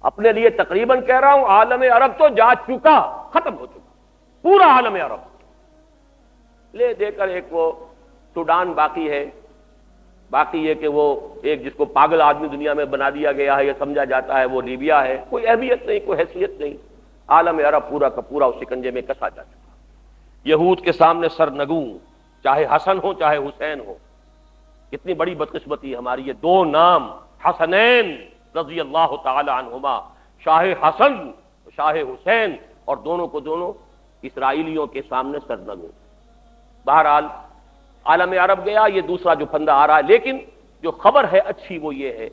اپنے لیے تقریباً کہہ رہا ہوں، عالم عرب تو جا چکا، ختم ہو چکا پورا عالم عرب، لے دے کر ایک وہ سوڈان باقی ہے، باقی یہ کہ وہ ایک جس کو پاگل آدمی دنیا میں بنا دیا گیا ہے، یہ سمجھا جاتا ہے وہ لیبیا ہے، کوئی اہمیت نہیں، کوئی حیثیت نہیں، عالم عرب پورا کا پورا اس شکنجے میں کسا جا چکا۔ یہود کے سامنے سرنگوں، چاہے حسن ہو چاہے حسین ہو۔ کتنی بڑی بدقسمتی ہے ہماری، یہ دو نام حسنین رضی اللہ تعالی عنہما، شاہ حسن شاہ حسین، اور دونوں کو دونوں اسرائیلیوں کے سامنے سرنگوں۔ بہرحال عالم عرب گیا، یہ دوسرا جو پھندہ آ رہا ہے، لیکن جو خبر ہے اچھی وہ یہ ہے،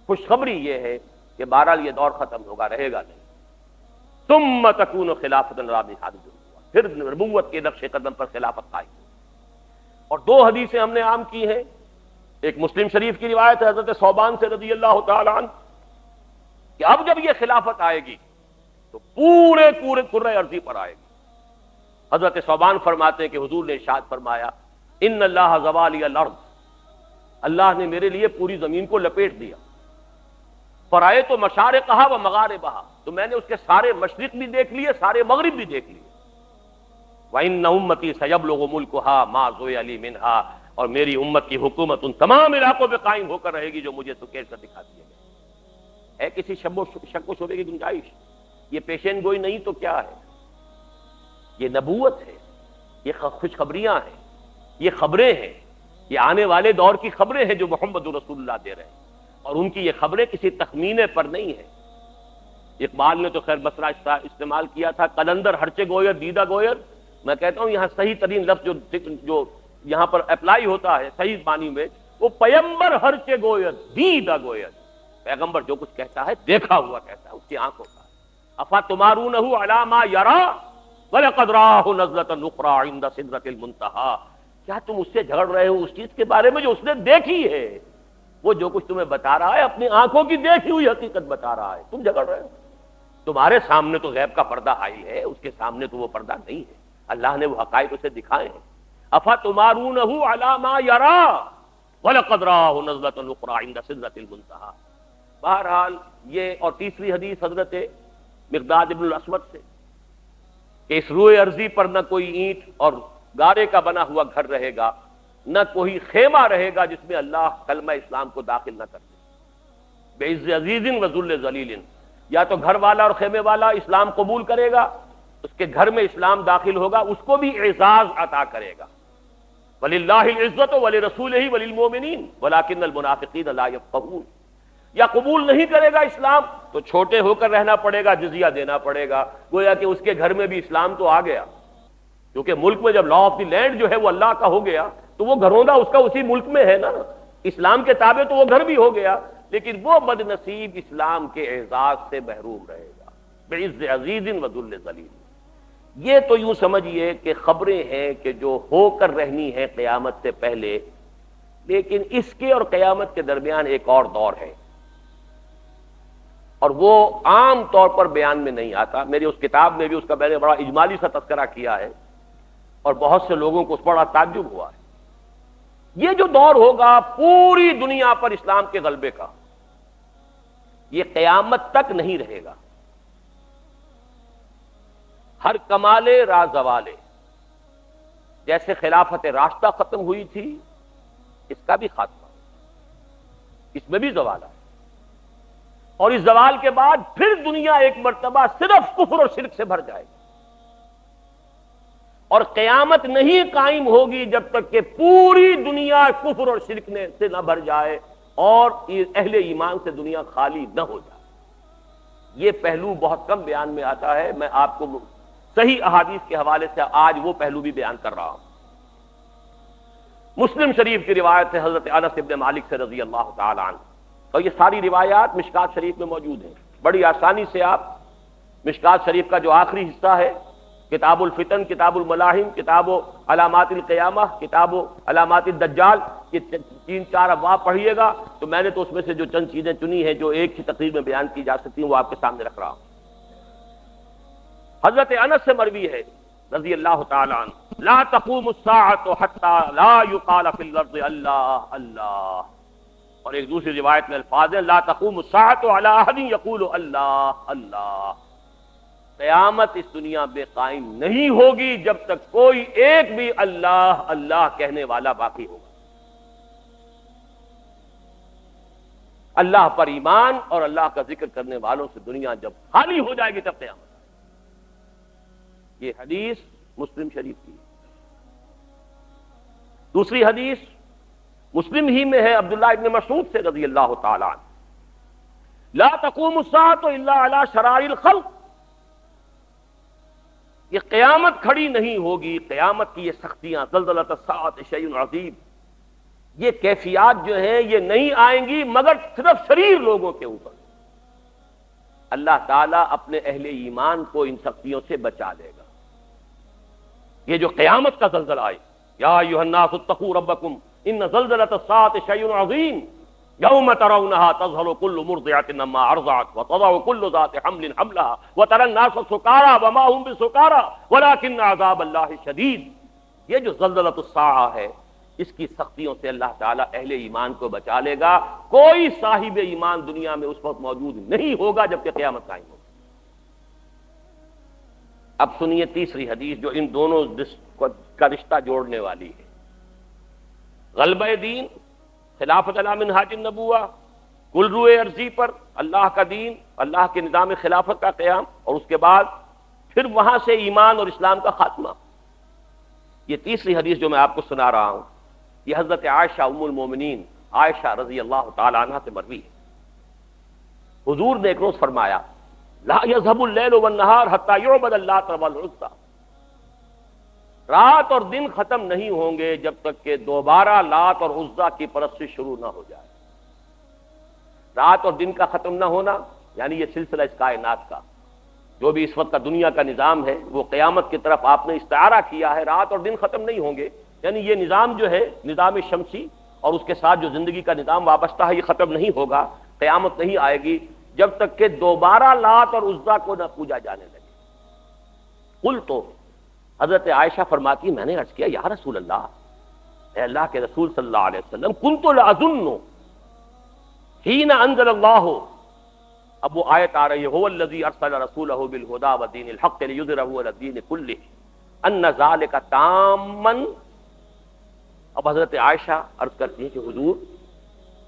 خوشخبری یہ ہے کہ بہرحال یہ دور ختم ہوگا، رہے گا نہیں۔ ثم تکون خلافۃ رابعۃ، پھر نبوت کے نقش قدم پر خلافت قائم۔ اور دو حدیثیں ہم نے عام کی ہیں، ایک مسلم شریف کی روایت ہے حضرت ثوبان سے رضی اللہ تعالی عنہ کہ اب جب یہ خلافت آئے گی تو پورے کرۂ ارضی پر آئے گی۔ حضرت ثوبان فرماتے ہیں کہ حضور نے ارشاد فرمایا، ان اللہ زوالی الارض، اللہ نے میرے لیے پوری زمین کو لپیٹ دیا، فرائے تو مشارقہا و مغاربہا، تو میں نے اس کے سارے مشرق بھی دیکھ لیے، سارے مغرب بھی دیکھ لیے۔ وَإِنَّ أُمَّتِي سَيَبْلُغُ مُلْكُهَا مَا زُوِّيَ لِي مِنْهَا، اور میری امت کی حکومت ان تمام علاقوں پہ قائم ہو کر رہے گی جو مجھے سکیڑ کر دکھا دیے گئے۔ ہے کسی شک و شبے کی گنجائش؟ یہ پیشین گوئی نہیں تو کیا ہے؟ یہ نبوت ہے، یہ خوشخبریاں ہیں، یہ خبریں ہیں، یہ آنے والے دور کی خبریں ہیں جو محمد رسول اللہ دے رہے ہیں، اور ان کی یہ خبریں کسی تخمینے پر نہیں ہیں۔ اقبال نے تو خیر بسرا استعمال کیا تھا، قلندر ہرچے گویر دیدہ گویر، میں کہتا ہوں یہاں صحیح ترین لفظ جو یہاں پر اپلائی ہوتا ہے صحیح معنی میں، وہ پیمبر ہرچے گویر دیدہ گویر، پیغمبر جو کچھ کہتا ہے دیکھا ہوا کہتا ہے، اس کی آنکھوں کا۔ افا تمارونہ علی ما یرا وَلَقَدْ رَآهُ نَزْلَةً أُخْرَىٰ عِندَ سِدْرَةِ الْمُنتَهَىٰ، کیا تم اس سے جھگڑ رہے ہو اس چیز کے بارے میں جو اس نے دیکھی ہے؟ وہ جو کچھ تمہیں بتا رہا ہے اپنی آنکھوں کی دیکھی ہوئی حقیقت بتا رہا ہے، تم جھگڑ رہے ہو؟ تمہارے سامنے تو غیب کا پردہ حائل ہے، اس کے سامنے تو وہ پردہ نہیں ہے، اللہ نے وہ حقائق اسے دکھائے ہیں۔ أَفَتُمَارُونَهُ عَلَىٰ مَا يَرَىٰ وَلَقَدْ رَآهُ نَزْلَةً أُخْرَىٰ عِندَ سِدْرَةِ الْمُنتَهَىٰ۔ بہرحال یہ، اور تیسری حدیث حضرت مقداد ابن الاسود سے کہ اس روئے ارضی پر نہ کوئی اینٹ اور گارے کا بنا ہوا گھر رہے گا، نہ کوئی خیمہ رہے گا جس میں اللہ کلمہ اسلام کو داخل نہ کر دے۔ بعز عزیز و ذل ذلیل، یا تو گھر والا اور خیمے والا اسلام قبول کرے گا، اس کے گھر میں اسلام داخل ہوگا، اس کو بھی اعزاز عطا کرے گا۔ وَلِلَّهِ الْعِزَّةُ وَلِرَسُولِهِ وَلِلْمُؤْمِنِينَ وَلَٰكِنَّ الْمُنَافِقِينَ لَا يَفْقَهُونَ، یا قبول نہیں کرے گا اسلام تو چھوٹے ہو کر رہنا پڑے گا، جزیہ دینا پڑے گا، گویا کہ اس کے گھر میں بھی اسلام تو آ گیا، کیونکہ ملک میں جب لا آف دی لینڈ جو ہے وہ اللہ کا ہو گیا تو وہ گھروندہ اس کا اسی ملک میں ہے نا، اسلام کے تابع تو وہ گھر بھی ہو گیا، لیکن وہ بد نصیب اسلام کے اعزاز سے محروم رہے گا۔ بعز عزیز و ذل ذلیل، یہ تو یوں سمجھیے کہ خبریں ہیں کہ جو ہو کر رہنی ہے قیامت سے پہلے، لیکن اس کے اور قیامت کے درمیان ایک اور دور ہے، اور وہ عام طور پر بیان میں نہیں آتا۔ میری اس کتاب میں بھی اس کا میں نے بڑا اجمالی سا تذکرہ کیا ہے، اور بہت سے لوگوں کو اس پر بڑا تعجب ہوا ہے۔ یہ جو دور ہوگا پوری دنیا پر اسلام کے غلبے کا، یہ قیامت تک نہیں رہے گا۔ ہر کمالے را زوالے، جیسے خلافت راشدہ ختم ہوئی تھی، اس کا بھی خاتمہ، اس میں بھی زوال ہے، اور اس زوال کے بعد پھر دنیا ایک مرتبہ صرف کفر اور شرک سے بھر جائے گی، اور قیامت نہیں قائم ہوگی جب تک کہ پوری دنیا کفر اور شرک سے نہ بھر جائے اور اہل ایمان سے دنیا خالی نہ ہو جائے۔ یہ پہلو بہت کم بیان میں آتا ہے، میں آپ کو صحیح احادیث کے حوالے سے آج وہ پہلو بھی بیان کر رہا ہوں۔ مسلم شریف کی روایت ہے حضرت انس ابن مالک سے رضی اللہ تعالی عنہ، اور یہ ساری روایات مشکات شریف میں موجود ہیں، بڑی آسانی سے آپ مشکات شریف کا جو آخری حصہ ہے، کتاب الفتن، کتاب الملاحم، کتاب علامات القیامہ، کتاب علامات الدجال، یہ 3-4 ابواب پڑھیے گا تو میں نے تو اس میں سے جو چند چیزیں چنی ہیں جو ایک ہی تقریر میں بیان کی جا سکتی ہیں وہ آپ کے سامنے رکھ رہا ہوں۔ حضرت انس سے مروی ہے رضی اللہ تعالی عنہ، لا تقوم الساعة حتى لا يقال في الارض اللہ اللہ، اور ایک دوسری روایت میں الفاظ ہیں لا تقوم الساعة علی احد یقول اللہ اللہ، قیامت اس دنیا میں قائم نہیں ہوگی جب تک کوئی ایک بھی اللہ اللہ کہنے والا باقی ہوگا۔ اللہ پر ایمان اور اللہ کا ذکر کرنے والوں سے دنیا جب خالی ہو جائے گی تب قیامت۔ یہ حدیث مسلم شریف کی ہے۔ دوسری حدیث مسلم ہی میں ہے، عبداللہ ابن مسعود سے رضی اللہ تعالی عنہ، لا تقوم الساعة الا على شرار الخلق، یہ قیامت کھڑی نہیں ہوگی، قیامت کی یہ سختیاں، زلزلۃ الساعۃ شیء عظیم، یہ کیفیات جو ہیں یہ نہیں آئیں گی مگر صرف شریر لوگوں کے اوپر۔ اللہ تعالیٰ اپنے اہل ایمان کو ان سختیوں سے بچا لے گا۔ یہ جو قیامت کا زلزلہ آئے، یا ایھا الناس اتقوا ربکم ان زلزلۃ الساعۃ شیء عظیم یوم ترونها تذهل كل مرضعة عما ارضعت وتضع كل ذات حمل حملها وترى الناس سکارى وما هم بسکارى ولكن عذاب الله شدید۔ یہ جو زلزلۃ الساعہ ہے اس کی سختیوں سے اللہ تعالیٰ اہل ایمان کو بچا لے گا۔ کوئی صاحب ایمان دنیا میں اس وقت موجود نہیں ہوگا جبکہ قیامت قائم ہوگی۔ اب سنیے تیسری حدیث جو ان دونوں کا رشتہ جوڑنے والی ہے۔ غلبہ دین، خلافت علی منہاج النبوہ، کل روئے عرضی پر اللہ کا دین، اللہ کے نظام خلافت کا قیام، اور اس کے بعد پھر وہاں سے ایمان اور اسلام کا خاتمہ۔ یہ تیسری حدیث جو میں آپ کو سنا رہا ہوں یہ حضرت عائشہ ام المومنین عائشہ رضی اللہ تعالی عنہا سے مروی ہے۔ حضور نے ایک روز فرمایا لا يذهب الليل والنهار حتى يعبد اللات والعزى، رات اور دن ختم نہیں ہوں گے جب تک کہ دوبارہ لات اور عزیٰ کی پرستش شروع نہ ہو جائے۔ رات اور دن کا ختم نہ ہونا یعنی یہ سلسلہ اس کائنات کا جو بھی اس وقت کا دنیا کا نظام ہے وہ قیامت کی طرف آپ نے استعارہ کیا ہے۔ رات اور دن ختم نہیں ہوں گے یعنی یہ نظام جو ہے نظام شمسی اور اس کے ساتھ جو زندگی کا نظام وابستہ ہے یہ ختم نہیں ہوگا، قیامت نہیں آئے گی جب تک کہ دوبارہ لات اور عزیٰ کو نہ پوجا جانے لگے۔ قل تو حضرت عائشہ فرماتی میں نے عرض کیا یا رسول اللہ، اے اللہ کے رسول صلی اللہ علیہ وسلم، کنت لاظن حین انزل اللہ، اب وہ آیت آ رہی ہے هو الذی ارسل رسولہ بالہدی ودین الحق لیظہرہ علی الدین کلہ ان ذلک تاما۔ اب حضرت عائشہ عرض کرتی ہیں کہ حضور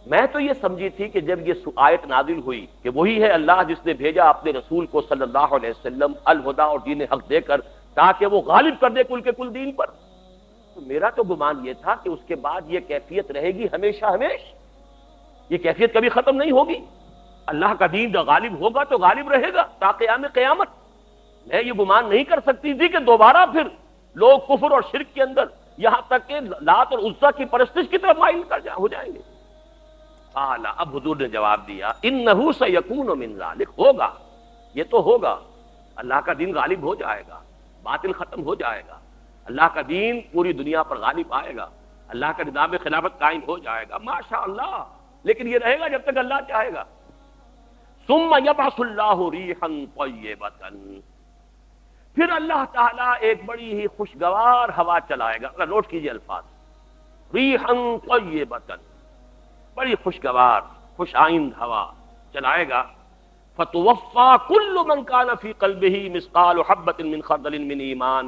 میں تو یہ سمجھی تھی کہ جب یہ آیت نازل ہوئی کہ وہی ہے اللہ جس نے بھیجا اپنے رسول کو صلی اللہ علیہ وسلم الہدی اور دین حق دے کر تاکہ وہ غالب کر دے کل کے کل دین پر، تو میرا تو گمان یہ تھا کہ اس کے بعد یہ کیفیت رہے گی ہمیشہ ہمیش، یہ کیفیت کبھی ختم نہیں ہوگی۔ اللہ کا دین جو غالب ہوگا تو غالب رہے گا تا قیام قیامت۔ میں یہ گمان نہیں کر سکتی تھی کہ دوبارہ پھر لوگ کفر اور شرک کے اندر یہاں تک کہ لات اور عزیٰ کی پرستش کی طرف مائل ہو جائیں گے۔ قال، اب حضور نے جواب دیا انہ سیکون من ذلک، ہوگا، یہ تو ہوگا، اللہ کا دین غالب ہو جائے گا، باطل ختم ہو جائے گا، اللہ کا دین پوری دنیا پر غالب آئے گا، اللہ کا نظام خلافت قائم ہو جائے گا، ماشاء اللہ، لیکن یہ رہے گا جب تک اللہ چاہے گا۔ ثم یبعث اللہ ریحا طیبۃ، پھر اللہ تعالیٰ ایک بڑی ہی خوشگوار ہوا چلائے گا۔ نوٹ کیجئے الفاظ، ریحا طیبۃ، بڑی خوشگوار خوش آئند ہوا چلائے گا۔ فتوفى كل من كان في قلبه مثقال حبة من خردل من ایمان،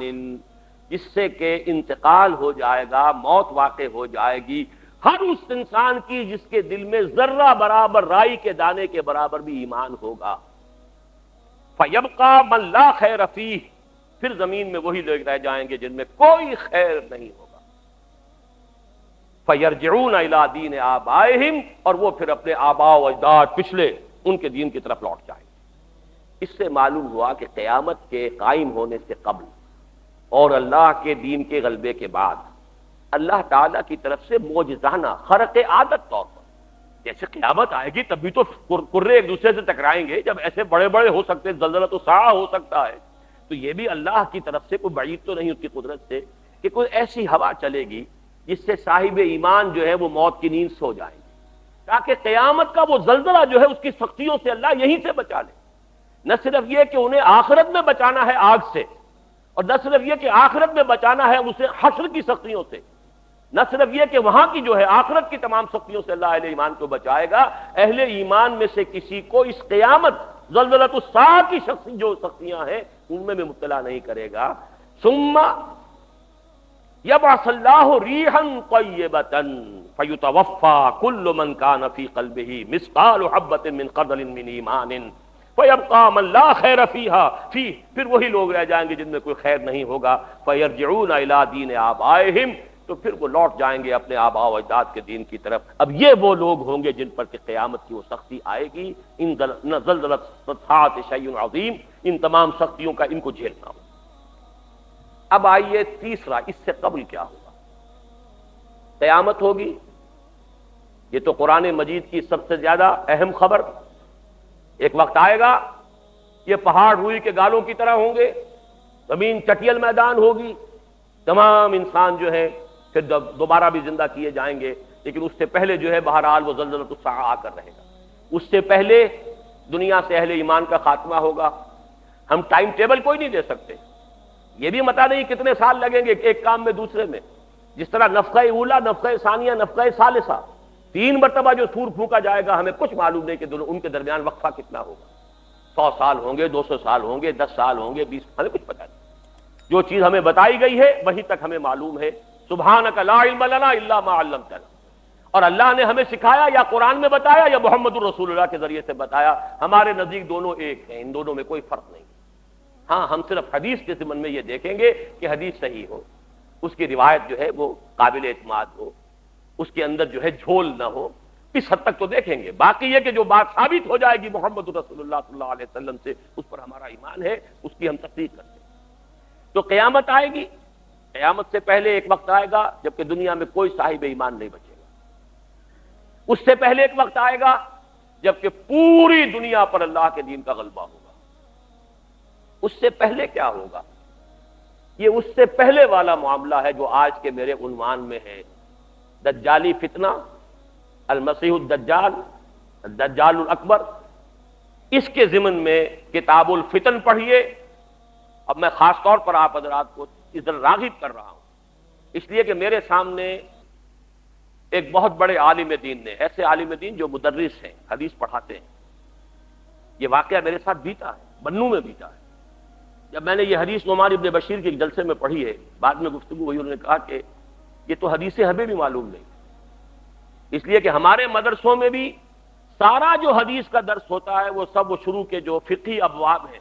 جس سے کہ انتقال ہو جائے گا، موت واقع ہو جائے گی ہر اس انسان کی جس کے دل میں ذرہ برابر رائی کے دانے کے برابر بھی ایمان ہوگا۔ فَيَبْقَى مَن لَا خَيْرَ فِيهِ، پھر زمین میں وہی لوگ رہ جائیں گے جن میں کوئی خیر نہیں ہوگا۔ فَيَرْجِعُونَ إِلَىٰ دِينِ آبَائِهِمْ، اور وہ پھر اپنے آباء و اجداد پچھلے ان کے دین کی طرف لوٹ جائیں گے۔ اس سے معلوم ہوا کہ قیامت کے قائم ہونے سے قبل اور اللہ کے دین کے غلبے کے بعد اللہ تعالیٰ کی طرف سے معجزانہ خرق عادت طور پر، جیسے قیامت آئے گی تب بھی تو کرے ایک دوسرے سے ٹکرائیں گے، جب ایسے بڑے بڑے ہو سکتے ہیں، زلزلہ الساعہ ہو سکتا ہے، تو یہ بھی اللہ کی طرف سے کوئی بعید تو نہیں اس کی قدرت سے کہ کوئی ایسی ہوا چلے گی جس سے صاحب ایمان جو ہے وہ موت کی نیند سو جائیں گے، تاکہ قیامت کا وہ زلزلہ جو ہے اس کی سختیوں سے اللہ یہیں سے بچا لے۔ نہ صرف یہ کہ انہیں آخرت میں بچانا ہے آگ سے، اور نہ صرف یہ کہ آخرت میں بچانا ہے اسے حشر کی سختیوں سے، نہ صرف یہ کہ وہاں کی جو ہے آخرت کی تمام سختیوں سے اللہ اہل ایمان کو بچائے گا، اہل ایمان میں سے کسی کو اس قیامت زلزلۃ الساعہ کی جو سختیاں ہیں ان میں بھی مبتلا نہیں کرے گا۔ ثم یبعث اللہ ریحا طیبۃ فیتوفی کل من کان فی قلبہ مثقال حبۃ من خردل من ایمان فیبقى من لا خیر فیہا پھر وہی لوگ رہ جائیں گے جن میں کوئی خیر نہیں ہوگا، فیرجعون الی دین آبائہم، تو پھر وہ لوٹ جائیں گے اپنے آباء و اجداد کے دین کی طرف۔ اب یہ وہ لوگ ہوں گے جن پر کہ قیامت کی وہ سختی آئے گی، ان زلزلۃ الساعۃ شیء عظیم، ان تمام سختیوں کا ان کو جھیلنا ہوگا۔ اب آئیے تیسرا، اس سے قبل کیا ہوگا؟ قیامت ہوگی، یہ تو قرآن مجید کی سب سے زیادہ اہم خبر۔ ایک وقت آئے گا یہ پہاڑ روئی کے گالوں کی طرح ہوں گے، زمین چٹیل میدان ہوگی، تمام انسان جو ہیں پھر دوبارہ بھی زندہ کیے جائیں گے، لیکن اس سے پہلے جو ہے بہرحال وہ زلزلۃ الساعہ آ کر رہے گا۔ اس سے پہلے دنیا سے اہل ایمان کا خاتمہ ہوگا۔ ہم ٹائم ٹیبل کوئی نہیں دے سکتے، یہ بھی متا نہیں کتنے سال لگیں گے ایک کام میں دوسرے میں۔ جس طرح نفخہ اولا، نفخہ ثانیہ، نفخہ ثالثہ، 3 مرتبہ جو سور پھونکا جائے گا، ہمیں کچھ معلوم نہیں کہ ان کے درمیان وقفہ کتنا ہوگا، 100 سال ہوں گے، 200 سال ہوں گے، 10 سال ہوں گے، 20، ہمیں کچھ پتہ نہیں۔ جو چیز ہمیں بتائی گئی ہے وہیں تک ہمیں معلوم ہے۔ سبحانک لا علم لنا الا ما علمتنا، اور اللہ نے ہمیں سکھایا، یا قرآن میں بتایا یا محمد الرسول اللہ کے ذریعے سے بتایا، ہمارے نزدیک دونوں ایک ہیں، ان دونوں میں کوئی فرق نہیں۔ ہاں، ہم صرف حدیث کے ضمن میں یہ دیکھیں گے کہ حدیث صحیح ہو، اس کی روایت جو ہے وہ قابل اعتماد ہو، اس کے اندر جو ہے جھول نہ ہو، اس حد تک تو دیکھیں گے۔ باقی یہ کہ جو بات ثابت ہو جائے گی محمد رسول اللہ صلی اللہ علیہ وسلم سے، اس پر ہمارا ایمان ہے، اس کی ہم تصدیق کرتے ہیں۔ تو قیامت آئے گی، قیامت سے پہلے ایک وقت آئے گا جبکہ دنیا میں کوئی صاحب ایمان نہیں بچے گا۔ اس سے پہلے ایک وقت آئے گا جبکہ پوری دنیا پر اللہ کے دین کا غلبہ ہوگا۔ اس سے پہلے کیا ہوگا؟ یہ اس سے پہلے والا معاملہ ہے جو آج کے میرے عنوان میں ہے، دجالی فتنہ، المسیح الدجال، الدجال الاکبر۔ اس کے ضمن میں کتاب الفتن پڑھیے۔ اب میں خاص طور پر آپ حضرات کو اس طرح راغب کر رہا ہوں، اس لیے کہ میرے سامنے ایک بہت بڑے عالم دین نے، ایسے عالم دین جو مدرس ہیں، حدیث پڑھاتے ہیں، یہ واقعہ میرے ساتھ بیتا ہے، بنو میں بیتا ہے۔ جب میں نے یہ حدیث نعمان ابن بشیر کے ایک جلسے میں پڑھی ہے، بعد میں گفتگو ہوئی، انہوں نے کہا کہ یہ تو حدیث ہمیں بھی معلوم نہیں، اس لیے کہ ہمارے مدرسوں میں بھی سارا جو حدیث کا درس ہوتا ہے وہ سب وہ شروع کے جو فقہی ابواب ہیں،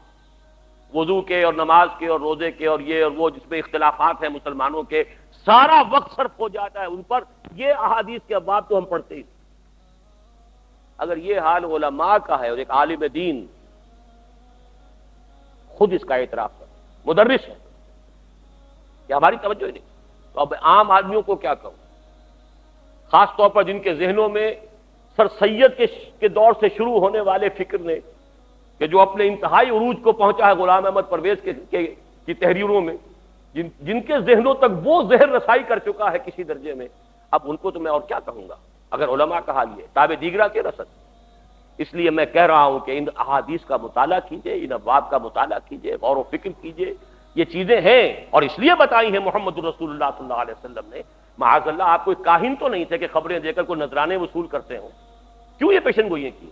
وضو کے اور نماز کے اور روزے کے اور یہ اور وہ جس میں اختلافات ہیں مسلمانوں کے، سارا وقت صرف ہو جاتا ہے ان پر۔ یہ احادیث کے ابواب تو ہم پڑھتے ہی۔ اگر یہ حال علماء کا ہے اور ایک عالم دین خود اس کا اعتراف کر مدرس ہے، کہ ہماری توجہ ہی نہیں، تو اب عام آدمیوں کو کیا کہوں، خاص طور پر جن کے ذہنوں میں سر سید کے دور سے شروع ہونے والے فکر نے، کہ جو اپنے انتہائی عروج کو پہنچا ہے غلام احمد پرویز کی تحریروں میں، جن کے ذہنوں تک وہ زہر رسائی کر چکا ہے کسی درجے میں، اب ان کو تو میں اور کیا کہوں گا اگر علماء کا حال یہ تاب دیگرہ کے رسد۔ اس لیے میں کہہ رہا ہوں کہ ان احادیث کا مطالعہ کیجئے، ان ابواب کا مطالعہ کیجئے، غور و فکر کیجئے۔ یہ چیزیں ہیں اور اس لیے بتائی ہیں محمد رسول اللہ صلی اللہ علیہ وسلم نے۔ معاذ اللہ آپ کوئی کاہن تو نہیں تھے کہ خبریں دے کر کوئی نذرانے وصول کرتے ہوں، کیوں یہ پیشن گوئیاں کی،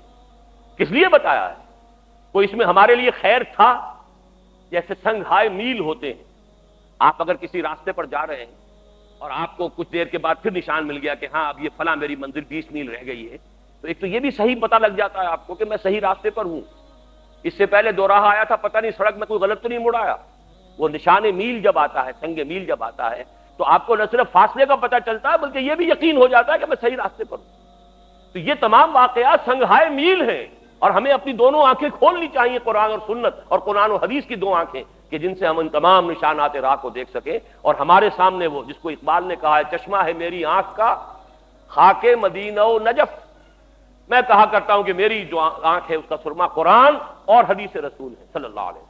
کس لیے بتایا ہے؟ کوئی اس میں ہمارے لیے خیر تھا؟ جیسے سنگ ہائے میل ہوتے ہیں، آپ اگر کسی راستے پر جا رہے ہیں اور آپ کو کچھ دیر کے بعد پھر نشان مل گیا کہ ہاں اب یہ فلاں میری منزل 20 میل رہ گئی ہے، تو ایک تو یہ بھی صحیح پتہ لگ جاتا ہے آپ کو کہ میں صحیح راستے پر ہوں۔ اس سے پہلے دو راہ آیا تھا، پتہ نہیں سڑک میں کوئی غلط تو نہیں مڑایا۔ وہ نشان میل جب آتا ہے، سنگ میل جب آتا ہے، تو آپ کو نہ صرف فاصلے کا پتہ چلتا ہے بلکہ یہ بھی یقین ہو جاتا ہے کہ میں صحیح راستے پر ہوں۔ تو یہ تمام واقعات سنگ ہائے میل ہیں، اور ہمیں اپنی دونوں آنکھیں کھولنی چاہیے، قرآن اور سنت اور قرآن و حدیث کی دو آنکھیں، کہ جن سے ہم ان تمام نشانات راہ کو دیکھ سکیں۔ اور ہمارے سامنے وہ جس کو اقبال نے کہا ہے، چشمہ ہے میری آنکھ کا خاک مدینہ و نجف، میں کہا کرتا ہوں کہ میری جو آنکھ ہے اس کا سرما قرآن اور حدیث رسول ہے صلی اللہ علیہ وسلم۔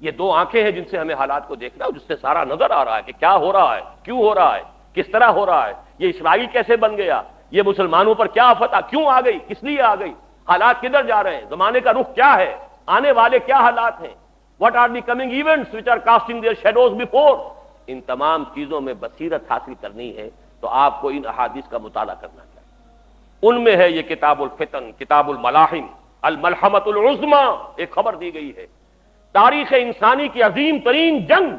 یہ دو آنکھیں ہیں جن سے ہمیں حالات کو دیکھنا ہے، جس سے سارا نظر آ رہا ہے کہ کیا ہو رہا ہے، کیوں ہو رہا ہے، کس طرح ہو رہا ہے، یہ اسرائیل کیسے بن گیا، یہ مسلمانوں پر کیا آفت کیوں آ گئی، کس لیے آ گئی، حالات کدھر جا رہے ہیں، زمانے کا رخ کیا ہے، آنے والے کیا حالات ہیں، what are the coming events which are casting their shadows before۔ ان تمام چیزوں میں بصیرت حاصل کرنی ہے، تو آپ کو ان احادیث کا مطالعہ کرنا چاہیے۔ ان میں ہے یہ کتاب الفتن، کتاب الملاحم، الملحمۃ العظمی، ایک خبر دی گئی ہے تاریخ انسانی کی عظیم ترین جنگ،